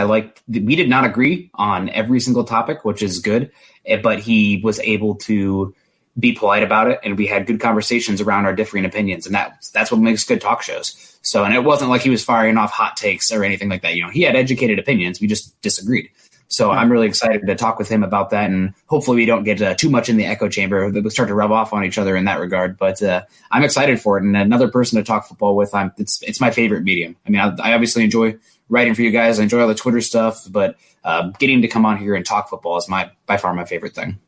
We did not agree on every single topic, which is good, but he was able to be polite about it, and we had good conversations around our differing opinions, and that's what makes good talk shows. So, and it wasn't like he was firing off hot takes or anything like that. He had educated opinions. We just disagreed. So I'm really excited to talk with him about that, and hopefully we don't get too much in the echo chamber that we start to rub off on each other in that regard. But I'm excited for it, and another person to talk football with. It's my favorite medium. I mean, I obviously enjoy writing for you guys. I enjoy all the Twitter stuff, but getting to come on here and talk football is by far my favorite thing.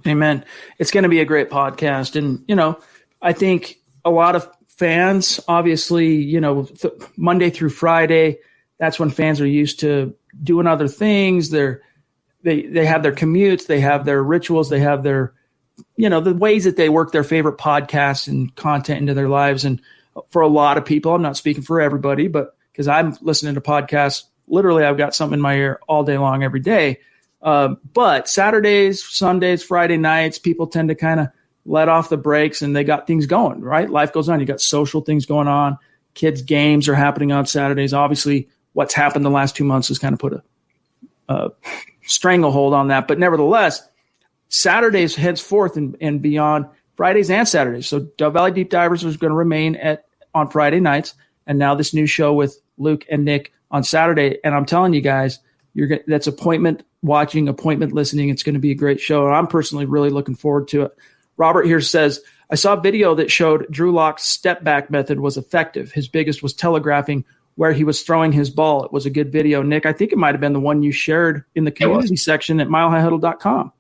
Amen. It's going to be a great podcast, and I think a lot of fans, obviously, Monday through Friday, that's when fans are used to doing other things. They have their commutes, they have their rituals, they have their, the ways that they work their favorite podcasts and content into their lives. And for a lot of people, I'm not speaking for everybody, but because I'm listening to podcasts, literally I've got something in my ear all day long, every day. But Saturdays, Sundays, Friday nights, people tend to kind of let off the brakes and they got things going, right? Life goes on. You got social things going on. Kids' games are happening on Saturdays. Obviously, what's happened the last 2 months has kind of put a stranglehold on that. But nevertheless, Saturdays henceforth and beyond, Fridays and Saturdays. So Dove Valley Deep Divers is going to remain on Friday nights. And now this new show with Luke and Nick on Saturday. And I'm telling you guys, that's appointment watching, appointment listening. It's going to be a great show. And I'm personally really looking forward to it. Robert here says, I saw a video that showed Drew Lock's step back method was effective. His biggest was telegraphing where he was throwing his ball. It was a good video. Nick, I think it might have been the one you shared in the community section at milehighhuddle.com.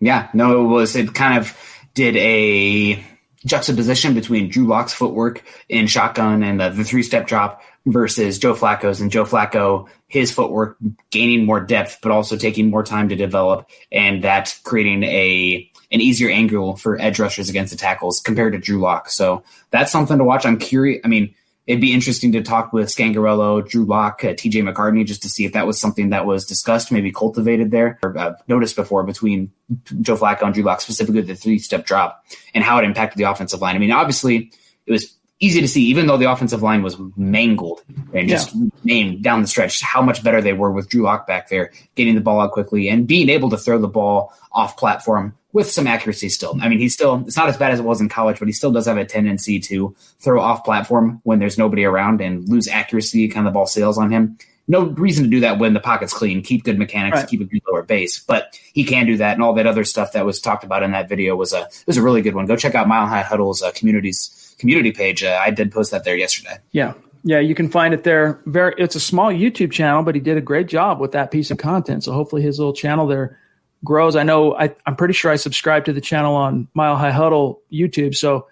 Yeah, no, it was. It kind of did a juxtaposition between Drew Lock's footwork in shotgun and the three-step drop versus Joe Flacco's. And Joe Flacco, his footwork gaining more depth, but also taking more time to develop, and that creating an easier angle for edge rushers against the tackles compared to Drew Lock. So that's something to watch. I'm curious. I mean, it'd be interesting to talk with Scangarello, Drew Lock, TJ McCartney, just to see if that was something that was discussed, maybe cultivated there, or noticed before between Joe Flacco and Drew Lock, specifically the three-step drop, and how it impacted the offensive line. I mean, obviously, it was easy to see, even though the offensive line was mangled and just named down the stretch, how much better they were with Drew Lock back there, getting the ball out quickly and being able to throw the ball off platform with some accuracy still. I mean, it's not as bad as it was in college, but he still does have a tendency to throw off platform when there's nobody around and lose accuracy, kind of the ball sails on him. No reason to do that when the pocket's clean, keep good mechanics, right, keep a good lower base, but he can do that. And all that other stuff that was talked about in that video was a really good one. Go check out Mile High Huddle's community page. I did post that there yesterday. Yeah, you can find it there. It's a small YouTube channel, but he did a great job with that piece of content. So hopefully his little channel there grows. I know I'm pretty sure I subscribe to the channel on Mile High Huddle YouTube. So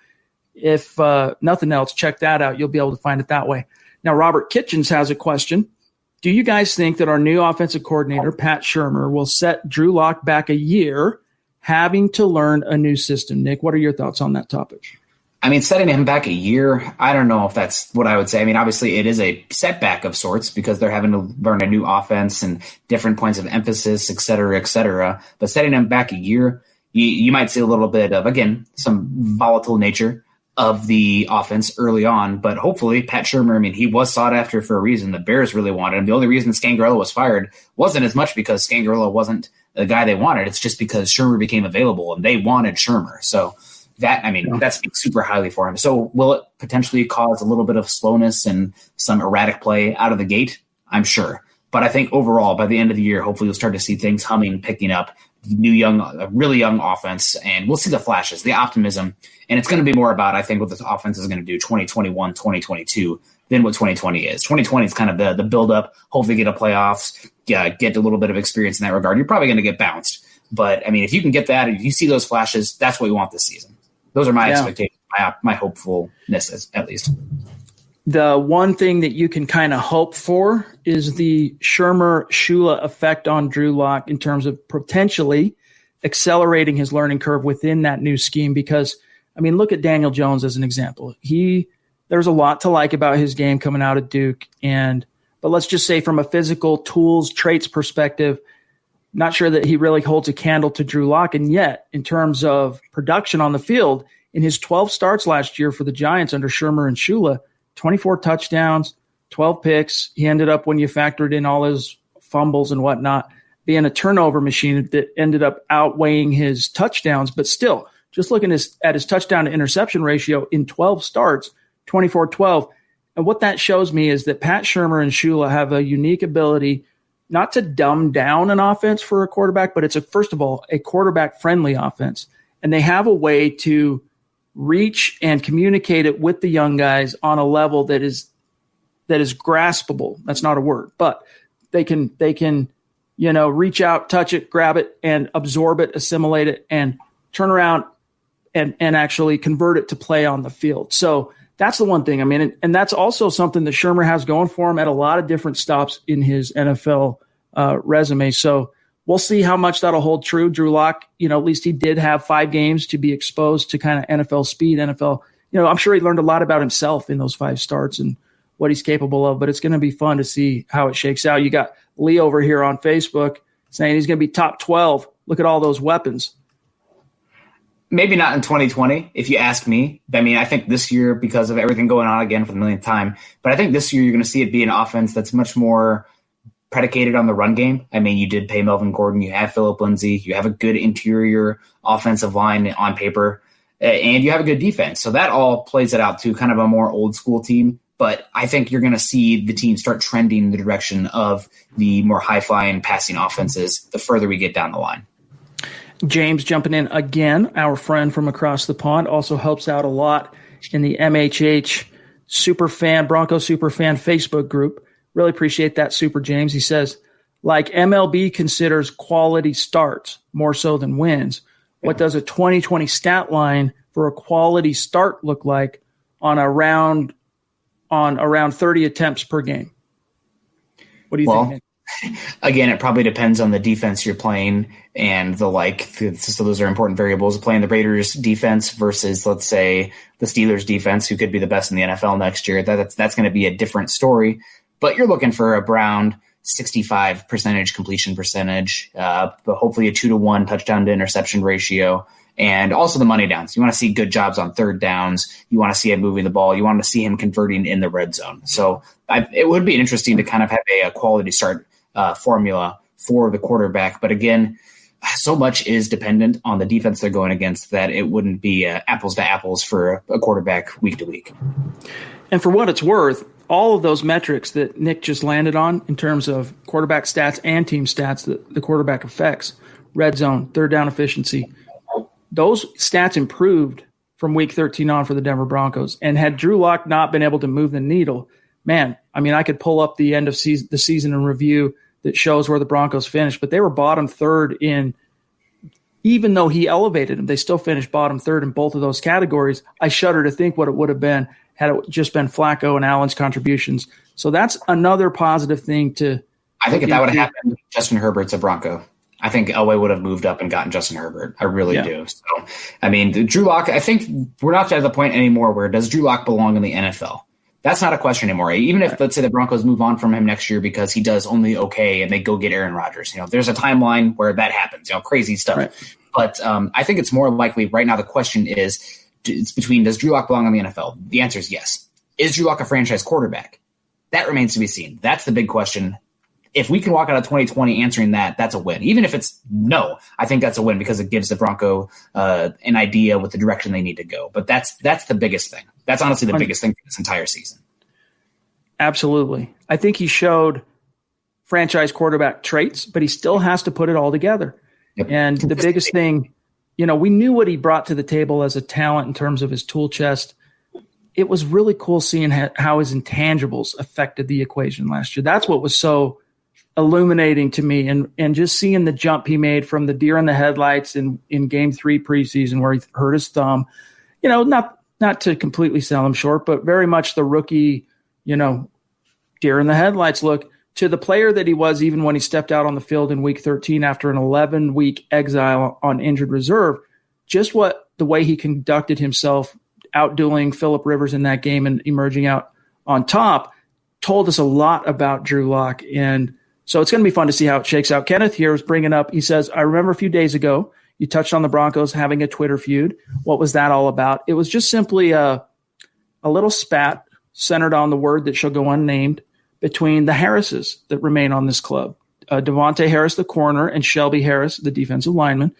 if nothing else, check that out. You'll be able to find it that way. Now, Robert Kitchens has a question. Do you guys think that our new offensive coordinator, Pat Shurmur, will set Drew Lock back a year having to learn a new system? Nick, what are your thoughts on that topic? I mean, setting him back a year, I don't know if that's what I would say. I mean, obviously it is a setback of sorts because they're having to learn a new offense and different points of emphasis, et cetera, et cetera. But setting him back a year, you might see a little bit of, again, some volatile nature of the offense early on. But hopefully Pat Shurmur, I mean, he was sought after for a reason. The Bears really wanted him. The only reason Scangarello was fired wasn't as much because Scangarello wasn't the guy they wanted. It's just because Shurmur became available and they wanted Shurmur. So that speaks super highly for him. So will it potentially cause a little bit of slowness and some erratic play out of the gate? I'm sure. But I think overall, by the end of the year, hopefully you'll start to see things humming, picking up, really young offense, and we'll see the flashes, the optimism. And it's going to be more about, I think, what this offense is going to do 2021, 2022 than what 2020 is. 2020 is kind of the build-up, hopefully get a playoffs, get a little bit of experience in that regard. You're probably going to get bounced. But, I mean, if you can get that, if you see those flashes, that's what we want this season. Those are my expectations, my hopefulness, at least. The one thing that you can kind of hope for is the Shurmur-Shula effect on Drew Lock in terms of potentially accelerating his learning curve within that new scheme. Because, I mean, look at Daniel Jones as an example. There's a lot to like about his game coming out of Duke. But let's just say from a physical tools, traits perspective, not sure that he really holds a candle to Drew Lock. And yet, in terms of production on the field, in his 12 starts last year for the Giants under Shermer and Shula, 24 touchdowns, 12 picks. He ended up, when you factored in all his fumbles and whatnot, being a turnover machine that ended up outweighing his touchdowns. But still, just looking at his touchdown to interception ratio in 12 starts, 24-12. And what that shows me is that Pat Shurmur and Shula have a unique ability not to dumb down an offense for a quarterback, but it's first of all, a quarterback-friendly offense. And they have a way to reach and communicate it with the young guys on a level that is graspable. That's not a word, but they can reach out, touch it, grab it, and absorb it, assimilate it, and turn around and actually convert it to play on the field. So that's the one thing. I mean, and that's also something that Shurmur has going for him at a lot of different stops in his NFL resume. So we'll see how much that'll hold true. Drew Lock, at least he did have 5 games to be exposed to kind of NFL speed, NFL. I'm sure he learned a lot about himself in those 5 starts and what he's capable of, but it's going to be fun to see how it shakes out. You got Lee over here on Facebook saying he's going to be top 12. Look at all those weapons. Maybe not in 2020, if you ask me. I mean, I think this year, because of everything going on again for the millionth time, but I think this year you're going to see it be an offense that's much more predicated on the run game. I mean, you did pay Melvin Gordon, you have Phillip Lindsay, you have a good interior offensive line on paper, and you have a good defense. So that all plays it out to kind of a more old school team. But I think you're going to see the team start trending in the direction of the more high-flying passing offenses the further we get down the line. James jumping in again, our friend from across the pond, also helps out a lot in the MHH Broncos Superfan Facebook group. Really appreciate that, Super James. He says, like MLB considers quality starts more so than wins. What does a 2020 stat line for a quality start look like on around 30 attempts per game? What do you think, Nick? Again, it probably depends on the defense you're playing and the like. So those are important variables. Playing the Raiders defense versus, let's say, the Steelers defense, who could be the best in the NFL next year. That's going to be a different story. But you're looking for around 65% completion percentage, but hopefully a 2-to-1 touchdown to interception ratio, and also the money downs. You want to see good jobs on third downs. You want to see him moving the ball. You want to see him converting in the red zone. So it would be interesting to kind of have a quality start formula for the quarterback. But again, so much is dependent on the defense they're going against that it wouldn't be apples to apples for a quarterback week to week. And for what it's worth, all of those metrics that Nick just landed on in terms of quarterback stats and team stats that the quarterback affects, red zone, third down efficiency, those stats improved from week 13 on for the Denver Broncos. And had Drew Lock not been able to move the needle, man, I mean, I could pull up the end of the season in review that shows where the Broncos finished, but they were bottom third in, even though he elevated them, they still finished bottom third in both of those categories. I shudder to think what it would have been had it just been Flacco and Allen's contributions. So that's another positive thing to. I think if that would have happened, Justin Herbert's a Bronco. I think Elway would have moved up and gotten Justin Herbert. I really do. So, I mean, Drew Lock, I think we're not at the point anymore where does Drew Lock belong in the NFL? That's not a question anymore. Even if, let's say, the Broncos move on from him next year because he does only okay and they go get Aaron Rodgers. There's a timeline where that happens, crazy stuff. Right. But I think it's more likely right now the question is, it's between does Drew Lock belong in the NFL? The answer is yes. Is Drew Lock a franchise quarterback? That remains to be seen. That's the big question. If we can walk out of 2020 answering that, that's a win. Even if it's no, I think that's a win because it gives the Bronco an idea with the direction they need to go. But that's the biggest thing. That's honestly the biggest thing for this entire season. Absolutely. I think he showed franchise quarterback traits, but he still has to put it all together. Yep. And the biggest thing, we knew what he brought to the table as a talent in terms of his tool chest. It was really cool seeing how his intangibles affected the equation last year. That's what was so illuminating to me, and just seeing the jump he made from the deer in the headlights in game 3 preseason where he hurt his thumb, not to completely sell him short, but very much the rookie, deer in the headlights look to the player that he was even when he stepped out on the field in week 13 after an 11-week exile on injured reserve. Just the way he conducted himself, outdueling Phillip Rivers in that game and emerging out on top, told us a lot about Drew Lock. And so it's going to be fun to see how it shakes out. Kenneth here is bringing up, he says, I remember a few days ago, You touched on the Broncos having a Twitter feud. What was that all about? It was just simply a little spat centered on the word that shall go unnamed between the Harrises that remain on this club. Devontae Harris, the corner, and Shelby Harris, the defensive lineman.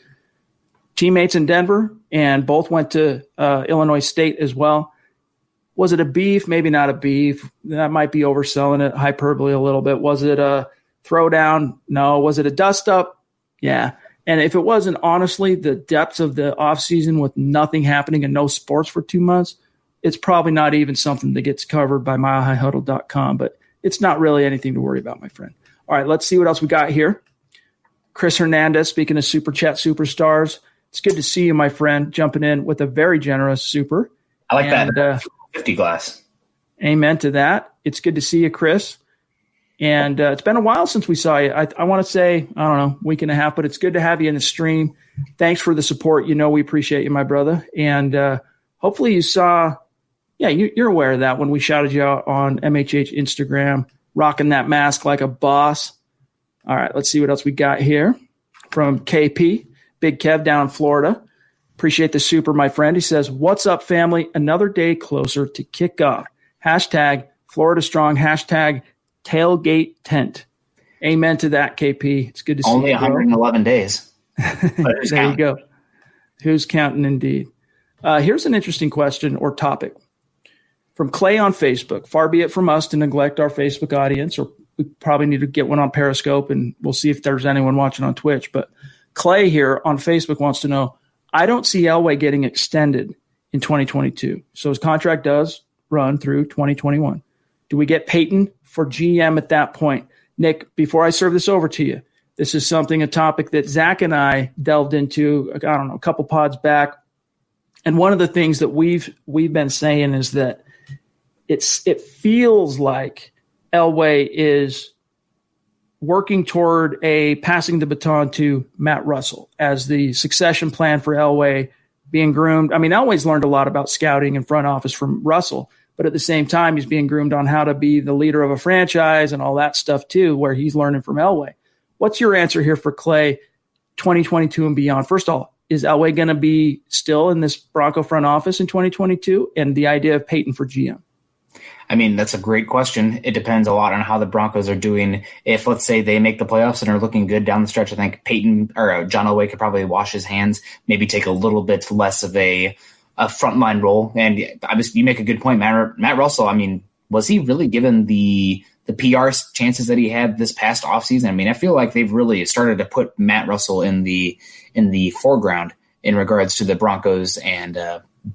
Teammates in Denver, and both went to Illinois State as well. Was it a beef? Maybe not a beef. That might be overselling it, hyperbole a little bit. Was it a throwdown? No. Was it a dust-up? Yeah. And if it wasn't, honestly, the depths of the offseason with nothing happening and no sports for 2 months, it's probably not even something that gets covered by milehighhuddle.com, but it's not really anything to worry about, my friend. All right, let's see what else we got here. Chris Hernandez, speaking of Super Chat Superstars, it's good to see you, my friend, jumping in with a very generous super. I like that 50 glass. Amen to that. It's good to see you, Chris. And it's been a while since we saw you. I want to say, I don't know, week and a half, but it's good to have you in the stream. Thanks for the support. You know we appreciate you, my brother. And hopefully you saw, you're aware of that when we shouted you out on MHH Instagram, rocking that mask like a boss. All right, let's see what else we got here from KP, Big Kev down in Florida. Appreciate the super, my friend. He says, what's up, family? Another day closer to kickoff. Hashtag Florida Strong. Hashtag Tailgate Tent. Amen to that, KP. It's good to see you. Only 111 days. There you go. Who's counting indeed? Here's an interesting question or topic from Clay on Facebook. Far be it from us to neglect our Facebook audience, or we probably need to get one on Periscope, and we'll see if there's anyone watching on Twitch. But Clay here on Facebook wants to know, I don't see Elway getting extended in 2022. So his contract does run through 2021. Do we get Peyton for GM at that point? Nick, before I serve this over to you, this is a topic that Zach and I delved into, I don't know, a couple pods back. And one of the things that we've been saying is that it feels like Elway is working toward passing the baton to Matt Russell as the succession plan for Elway being groomed. I mean, Elway's learned a lot about scouting and front office from Russell, but at the same time, he's being groomed on how to be the leader of a franchise and all that stuff too, where he's learning from Elway. What's your answer here for Clay, 2022 and beyond? First of all, is Elway going to be still in this Bronco front office in 2022? And the idea of Peyton for GM? I mean, that's a great question. It depends a lot on how the Broncos are doing. If, let's say, they make the playoffs and are looking good down the stretch, I think Peyton or John Elway could probably wash his hands, maybe take a little bit less of a frontline role. And obviously, you make a good point, Matt Russell. I mean, was he really given the PR chances that he had this past offseason? I mean, I feel like they've really started to put Matt Russell in the foreground in regards to the Broncos and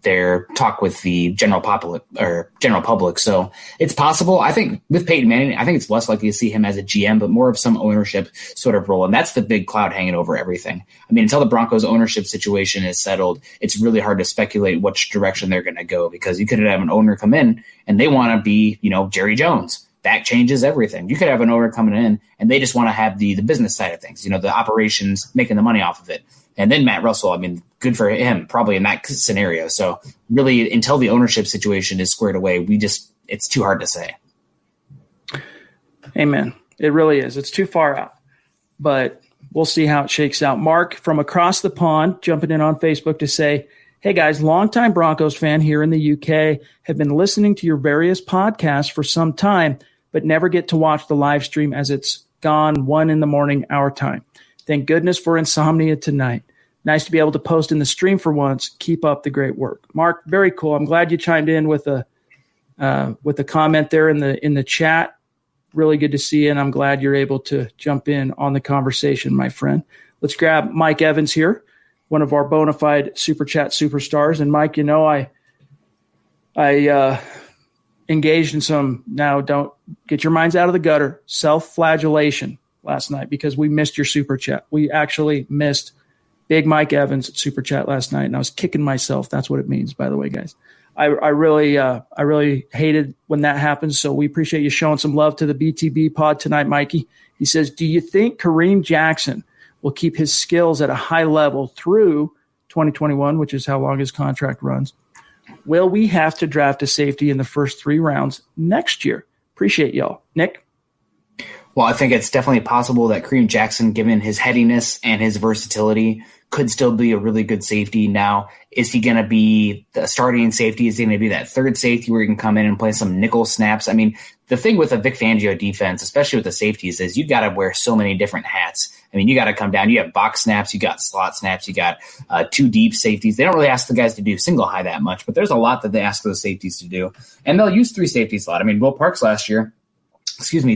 their talk with the general public. So it's possible. I think with Peyton Manning, I think it's less likely to see him as a GM, but more of some ownership sort of role. And that's the big cloud hanging over everything. I mean, until the Broncos ownership situation is settled, it's really hard to speculate which direction they're going to go, because you could have an owner come in and they want to be, Jerry Jones. That changes everything. You could have an owner coming in and they just want to have the business side of things, the operations, making the money off of it. And then Matt Russell, I mean, good for him, probably in that scenario. So really, until the ownership situation is squared away, it's too hard to say. Amen. It really is. It's too far out, but we'll see how it shakes out. Mark from across the pond jumping in on Facebook to say, hey guys, longtime Broncos fan here in the UK, have been listening to your various podcasts for some time, but never get to watch the live stream as it's gone 1 a.m. our time. Thank goodness for insomnia tonight. Nice to be able to post in the stream for once. Keep up the great work. Mark, very cool. I'm glad you chimed in with a comment there in the chat. Really good to see you, and I'm glad you're able to jump in on the conversation, my friend. Let's grab Mike Evans here, one of our bona fide Super Chat superstars. And Mike, I engaged in some, now don't get your minds out of the gutter, self-flagellation last night because we missed your Super Chat. We actually missed Big Mike Evans Super Chat last night, and I was kicking myself. That's what it means, by the way, guys. I really hated when that happens, so we appreciate you showing some love to the BTB pod tonight, Mikey. He says, do you think Kareem Jackson will keep his skills at a high level through 2021, which is how long his contract runs? Will we have to draft a safety in the first 3 rounds next year? Appreciate y'all. Nick? Well, I think it's definitely possible that Kareem Jackson, given his headiness and his versatility, could still be a really good safety. Now, is he going to be the starting safety? Is he going to be that third safety where he can come in and play some nickel snaps? I mean, the thing with a Vic Fangio defense, especially with the safeties, is you got to wear so many different hats. I mean, you got to come down. You have box snaps, you got slot snaps, you got two deep safeties. They don't really ask the guys to do single high that much, but there's a lot that they ask those safeties to do. And they'll use three safeties a lot. I mean, Will Parks last year,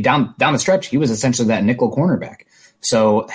down the stretch, he was essentially that nickel cornerback. So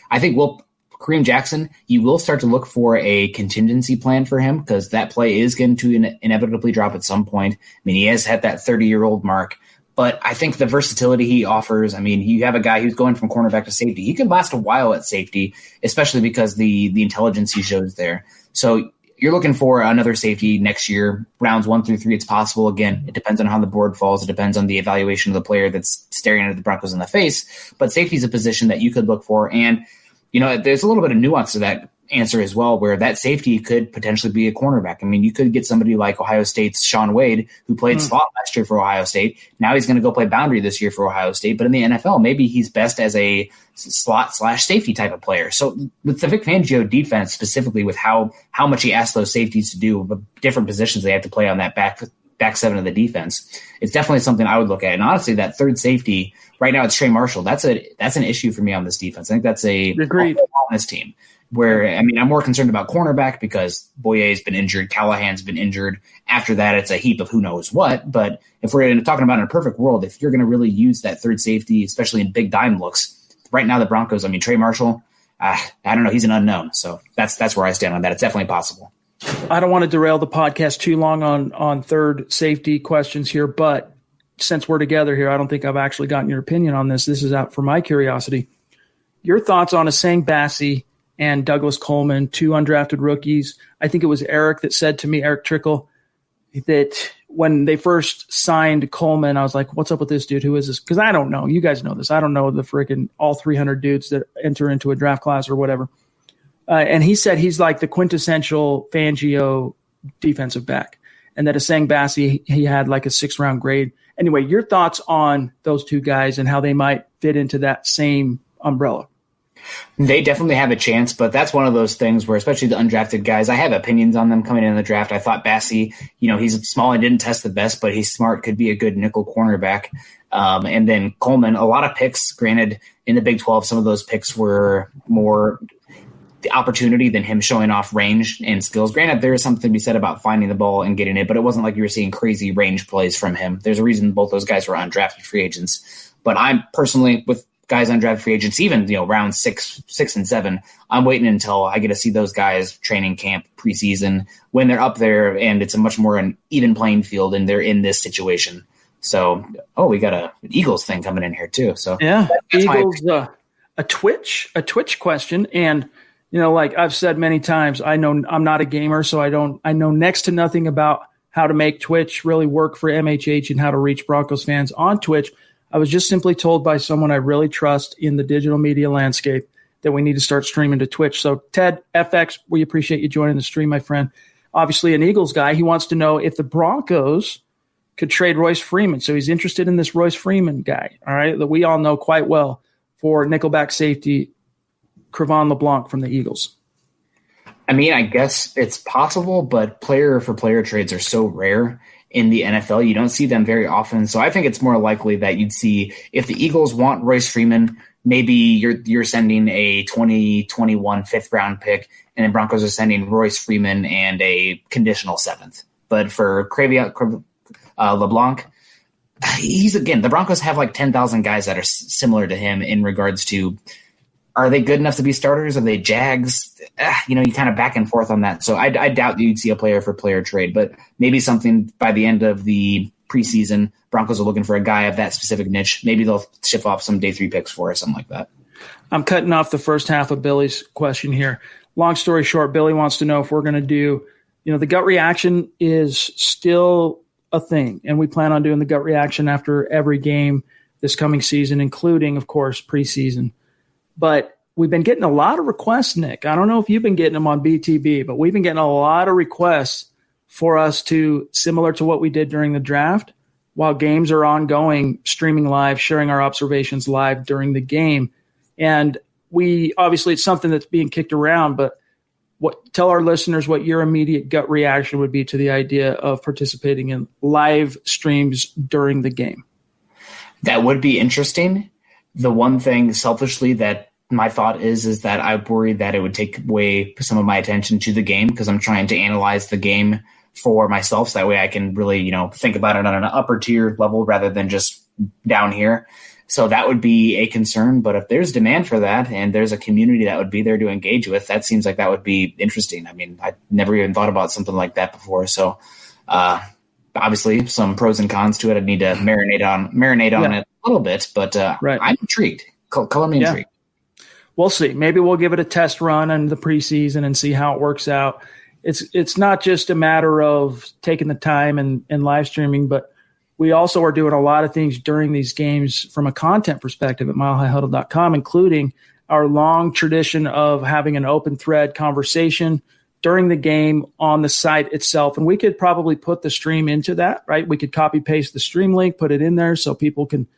I think Kareem Jackson, you will start to look for a contingency plan for him because that play is going to inevitably drop at some point. I mean, he has hit that 30-year-old mark. But I think the versatility he offers, I mean, you have a guy who's going from cornerback to safety. He can last a while at safety, especially because the intelligence he shows there. So you're looking for another safety next year, rounds 1 through 3. It's possible. Again, it depends on how the board falls. It depends on the evaluation of the player that's staring at the Broncos in the face. But safety is a position that you could look for. And, there's a little bit of nuance to that answer as well, where that safety could potentially be a cornerback. I mean, you could get somebody like Ohio State's Shaun Wade, who played slot last year for Ohio State. Now he's going to go play boundary this year for Ohio State. But in the NFL, maybe he's best as a slot/safety type of player. So with the Vic Fangio defense, specifically with how much he asks those safeties to do, the different positions they have to play on that back seven of the defense, it's definitely something I would look at. And honestly, that third safety right now, it's Trey Marshall. That's an issue for me on this defense. I think that's on this team. Where, I mean, I'm more concerned about cornerback because Boye's been injured, Callahan's been injured. After that, it's a heap of who knows what. But if we're talking about in a perfect world, if you're going to really use that third safety, especially in big dime looks, right now the Broncos, I mean, Trey Marshall, I don't know, he's an unknown. So that's where I stand on that. It's definitely possible. I don't want to derail the podcast too long on third safety questions here, but since we're together here, I don't think I've actually gotten your opinion on this. This is out for my curiosity. Your thoughts on Asang Bassi and Douglas Coleman, two undrafted rookies. I think it was Eric that said to me, Eric Trickle, that when they first signed Coleman, I was like, what's up with this dude? Who is this? Because I don't know. You guys know this. I don't know the freaking all 300 dudes that enter into a draft class or whatever. And he said he's like the quintessential Fangio defensive back, and that Asang Bassi, he had like a 6th-round grade. Anyway, your thoughts on those two guys and how they might fit into that same umbrella? They definitely have a chance, but that's one of those things where, especially the undrafted guys, I have opinions on them coming in the draft. I thought Bassi, he's small and didn't test the best, but he's smart, could be a good nickel cornerback. And then Coleman, a lot of picks, granted, in the Big 12, some of those picks were more the opportunity than him showing off range and skills. Granted, there is something to be said about finding the ball and getting it, but it wasn't like you were seeing crazy range plays from him. There's a reason both those guys were undrafted free agents. But I'm personally, with guys undrafted free agents, even round 6 and 7, I'm waiting until I get to see those guys training camp preseason when they're up there and it's a much more an even playing field and they're in this situation. So, we got an Eagles thing coming in here too. So yeah, Eagles, a Twitch question. And, like I've said many times, I know I'm not a gamer, so I know next to nothing about how to make Twitch really work for MHH and how to reach Broncos fans on Twitch. I was just simply told by someone I really trust in the digital media landscape that we need to start streaming to Twitch. So Ted FX, we appreciate you joining the stream, my friend. Obviously an Eagles guy. He wants to know if the Broncos could trade Royce Freeman. So he's interested in this Royce Freeman guy, all right, that we all know quite well, for nickelback safety Cre'Von LeBlanc from the Eagles. I mean, I guess it's possible, but player-for-player trades are so rare in the NFL. You don't see them very often. So I think it's more likely that you'd see, if the Eagles want Royce Freeman, maybe you're sending a 2021 5th-round pick, and then Broncos are sending Royce Freeman and a conditional 7th. But for Cre'Von LeBlanc, the Broncos have like 10,000 guys that are similar to him in regards to, are they good enough to be starters? Are they Jags? You kind of back and forth on that. So I doubt you'd see a player-for-player trade, but maybe something by the end of the preseason, Broncos are looking for a guy of that specific niche. Maybe they'll ship off some day 3 picks for us, something like that. I'm cutting off the first half of Billy's question here. Long story short, Billy wants to know if we're going to do, the gut reaction is still a thing, and we plan on doing the gut reaction after every game this coming season, including, of course, preseason. But we've been getting a lot of requests, Nick. I don't know if you've been getting them on BTB, but we've been getting a lot of requests for us to, similar to what we did during the draft, while games are ongoing, streaming live, sharing our observations live during the game. And obviously it's something that's being kicked around, but tell our listeners what your immediate gut reaction would be to the idea of participating in live streams during the game. That would be interesting. The one thing selfishly that my thought is that I worry that it would take away some of my attention to the game, because I'm trying to analyze the game for myself. So that way I can really, think about it on an upper tier level rather than just down here. So that would be a concern. But if there's demand for that and there's a community that would be there to engage with, that seems like that would be interesting. I mean, I never even thought about something like that before. So obviously some pros and cons to it. I'd need to marinate on it a little bit, but right. I'm intrigued. Color me intrigued. We'll see. Maybe we'll give it a test run in the preseason and see how it works out. It's not just a matter of taking the time and live streaming, but we also are doing a lot of things during these games from a content perspective at milehighhuddle.com, including our long tradition of having an open thread conversation during the game on the site itself. And we could probably put the stream into that, right? We could copy paste the stream link, put it in there so people can,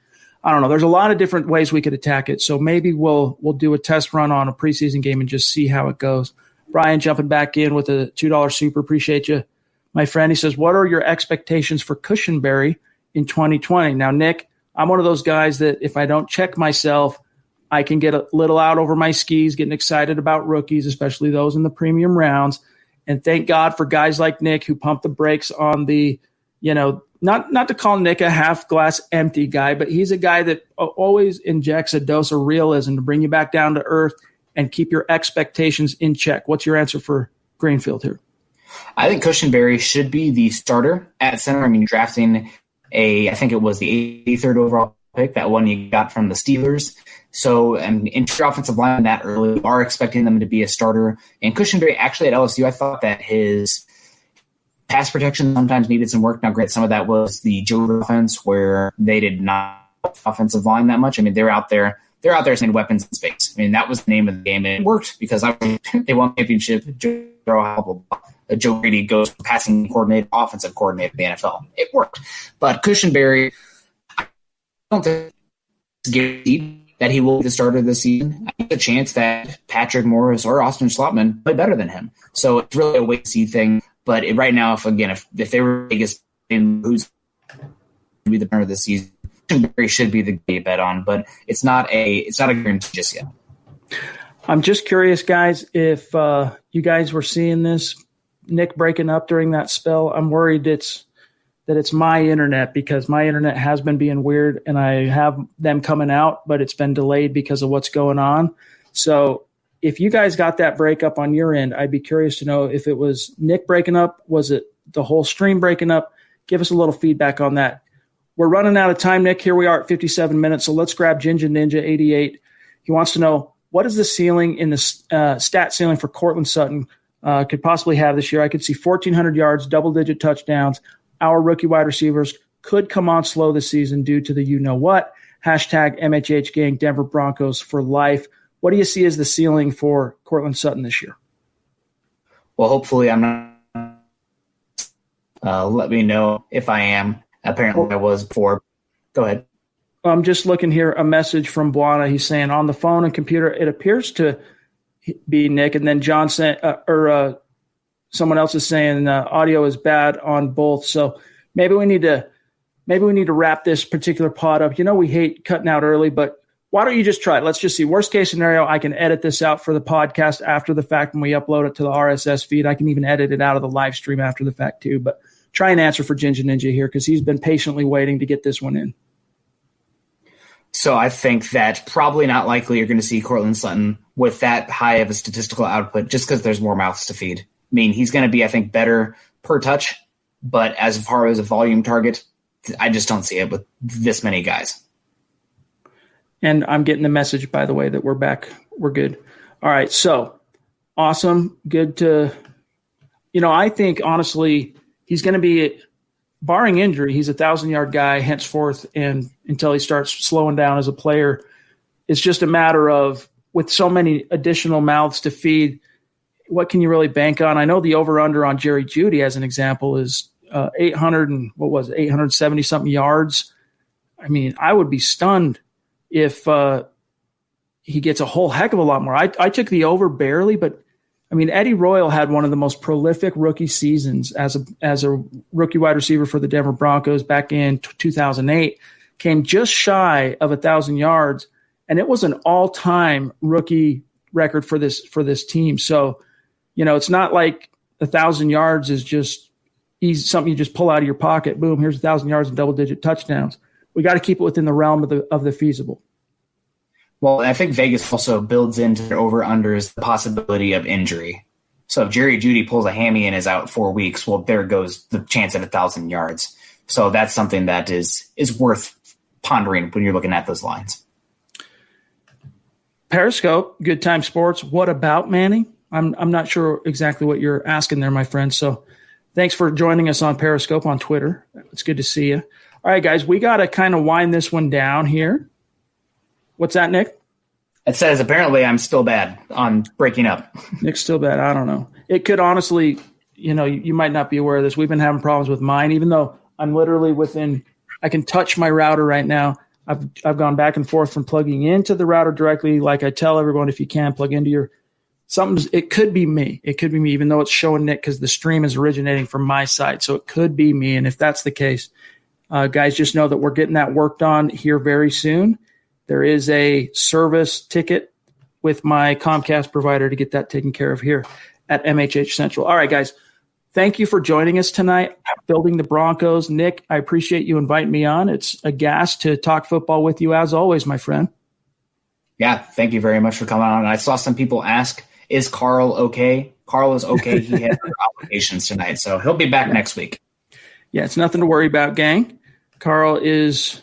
I don't know. There's a lot of different ways we could attack it. So maybe we'll do a test run on a preseason game and just see how it goes. Brian jumping back in with a $2 super. Appreciate you, my friend. He says, what are your expectations for Cushenberry in 2020? Now, Nick, I'm one of those guys that if I don't check myself, I can get a little out over my skis, getting excited about rookies, especially those in the premium rounds. And thank God for guys like Nick who pump the brakes on the, not to call Nick a half glass empty guy, but he's a guy that always injects a dose of realism to bring you back down to earth and keep your expectations in check. What's your answer for Greenfield here? I think Cushenberry should be the starter at center. I mean, drafting I think it was the 83rd overall pick, that one you got from the Steelers. So, interior offensive line that early, are expecting them to be a starter. And Cushenberry, actually at LSU, I thought that his pass protection sometimes needed some work. Now, granted, some of that was the Joe offense where they did not offensive line that much. I mean, they're out there sending weapons in space. I mean, that was the name of the game, and it worked because they won championship. Joe Brady goes from passing coordinator, offensive coordinator in the NFL. It worked. But Cushenberry, I don't think it's guaranteed that he will be the starter this season. I think a chance that Patrick Morris or Austin Schlottman play better than him. So it's really a wait-and-see thing. But right now, if they were Vegas in who's going to be the winner this season, Cushenberry should be the guy bet on. But it's not a guarantee just yet. I'm just curious, guys, if you guys were seeing this, Nick breaking up during that spell. I'm worried that it's my internet, because my internet has been being weird and I have them coming out, but it's been delayed because of what's going on. So if you guys got that breakup on your end, I'd be curious to know if it was Nick breaking up. Was it the whole stream breaking up? Give us a little feedback on that. We're running out of time, Nick. Here we are at 57 minutes. So let's grab Ginger Ninja 88. He wants to know, what is the ceiling in the stat ceiling for Cortland Sutton could possibly have this year? I could see 1,400 yards, double-digit touchdowns. Our rookie wide receivers could come on slow this season due to the you-know-what. Hashtag MHH gang, Denver Broncos for life. What do you see as the ceiling for Cortland Sutton this year? Well, hopefully I'm not. Let me know if I am. Apparently I was before. Go ahead. I'm just looking here, a message from Buana. He's saying on the phone and computer, it appears to be Nick. And then John sent, someone else is saying audio is bad on both. So maybe we need to wrap this particular pod up. We hate cutting out early, but why don't you just try it? Let's just see. Worst case scenario, I can edit this out for the podcast after the fact when we upload it to the RSS feed. I can even edit it out of the live stream after the fact too. But try and answer for Ginger Ninja here, because he's been patiently waiting to get this one in. So I think that probably not likely you're going to see Cortland Sutton with that high of a statistical output, just because there's more mouths to feed. I mean, he's going to be, I think, better per touch, but as far as a volume target, I just don't see it with this many guys. And I'm getting the message, by the way, that we're back. We're good. All right. So awesome. Good to, I think honestly, he's going to be, barring injury, he's a 1,000-yard guy henceforth, and until he starts slowing down as a player. It's just a matter of, with so many additional mouths to feed, what can you really bank on? I know the over-under on Jerry Jeudy, as an example, is 870 something yards. I mean, I would be stunned if he gets a whole heck of a lot more. I took the over barely, but I mean, Eddie Royal had one of the most prolific rookie seasons as a rookie wide receiver for the Denver Broncos back in 2008. Came just shy of 1,000 yards, and it was an all-time rookie record for this team. So, it's not like 1,000 yards is just something you just pull out of your pocket. Boom, here's 1,000 yards and double-digit touchdowns. We got to keep it within the realm of the feasible. Well, I think Vegas also builds into their over-unders the possibility of injury. So if Jerry Jeudy pulls a hammy and is out 4 weeks, well, there goes the chance at 1,000 yards. So that's something that is worth pondering when you're looking at those lines. Periscope, Good Time Sports. What about Manning? I'm not sure exactly what you're asking there, my friend. So thanks for joining us on Periscope on Twitter. It's good to see you. All right, guys, we got to kind of wind this one down here. What's that, Nick? It says apparently I'm still bad on breaking up. Nick's still bad. I don't know. It could honestly, you might not be aware of this. We've been having problems with mine, even though I'm literally I can touch my router right now. I've gone back and forth from plugging into the router directly. Like I tell everyone, if you can plug into it could be me. It could be me, even though it's showing Nick because the stream is originating from my side. So it could be me. And if that's the case, guys, just know that we're getting that worked on here very soon. There is a service ticket with my Comcast provider to get that taken care of here at MHH Central. All right, guys, thank you for joining us tonight, Building the Broncos. Nick, I appreciate you inviting me on. It's a gas to talk football with you, as always, my friend. Yeah, thank you very much for coming on. I saw some people ask, is Carl okay? Carl is okay. He had other obligations tonight, so he'll be back next week. Yeah, it's nothing to worry about, gang. Carl is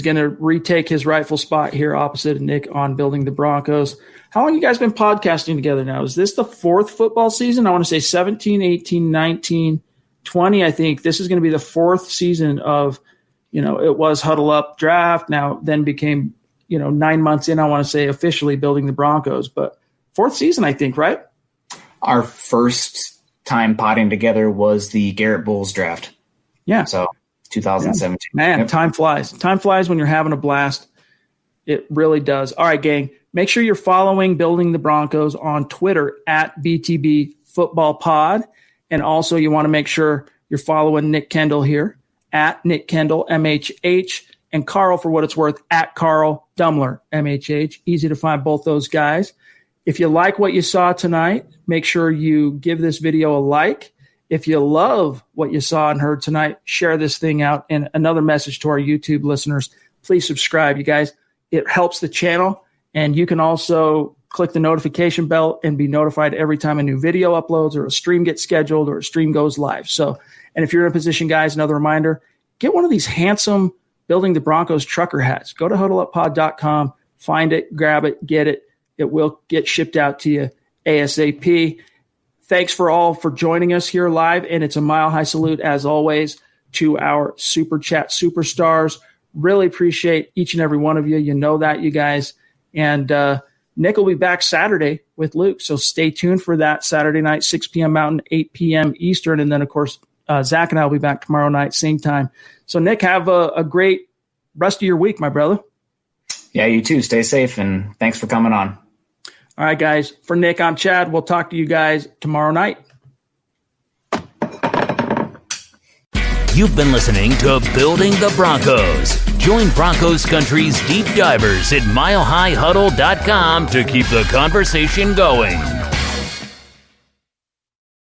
going to retake his rightful spot here opposite of Nick on Building the Broncos. How long have you guys been podcasting together now? Is this the fourth football season? I want to say 17, 18, 19, 20. I think this is going to be the fourth season of, it was Huddle Up Draft. Now then became, 9 months in, I want to say officially Building the Broncos, but fourth season, I think, right? Our first time potting together was the Garrett Bulls draft. Yeah. So 2017. Man, Yep. Time flies. Time flies when you're having a blast. It really does. All right, gang. Make sure you're following Building the Broncos on Twitter at BTB Football Pod. And also you want to make sure you're following Nick Kendell here at Nick Kendell, MHH, and Carl, for what it's worth, at Carl Dummler, MHH. Easy to find both those guys. If you like what you saw tonight, make sure you give this video a like. If you love what you saw and heard tonight, share this thing out. And another message to our YouTube listeners, please subscribe, you guys. It helps the channel. And you can also click the notification bell and be notified every time a new video uploads or a stream gets scheduled or a stream goes live. So, and if you're in a position, guys, another reminder, get one of these handsome Building the Broncos trucker hats. Go to huddleuppod.com, find it, grab it, get it. It will get shipped out to you ASAP. Thanks for joining us here live, and it's a mile-high salute, as always, to our Super Chat superstars. Really appreciate each and every one of you. You know that, you guys. And Nick will be back Saturday with Luke, so stay tuned for that Saturday night, 6 p.m. Mountain, 8 p.m. Eastern. And then, of course, Zach and I will be back tomorrow night, same time. So, Nick, have a great rest of your week, my brother. Yeah, you too. Stay safe, and thanks for coming on. All right, guys. For Nick, I'm Chad. We'll talk to you guys tomorrow night. You've been listening to Building the Broncos. Join Broncos Country's deep divers at milehighhuddle.com to keep the conversation going.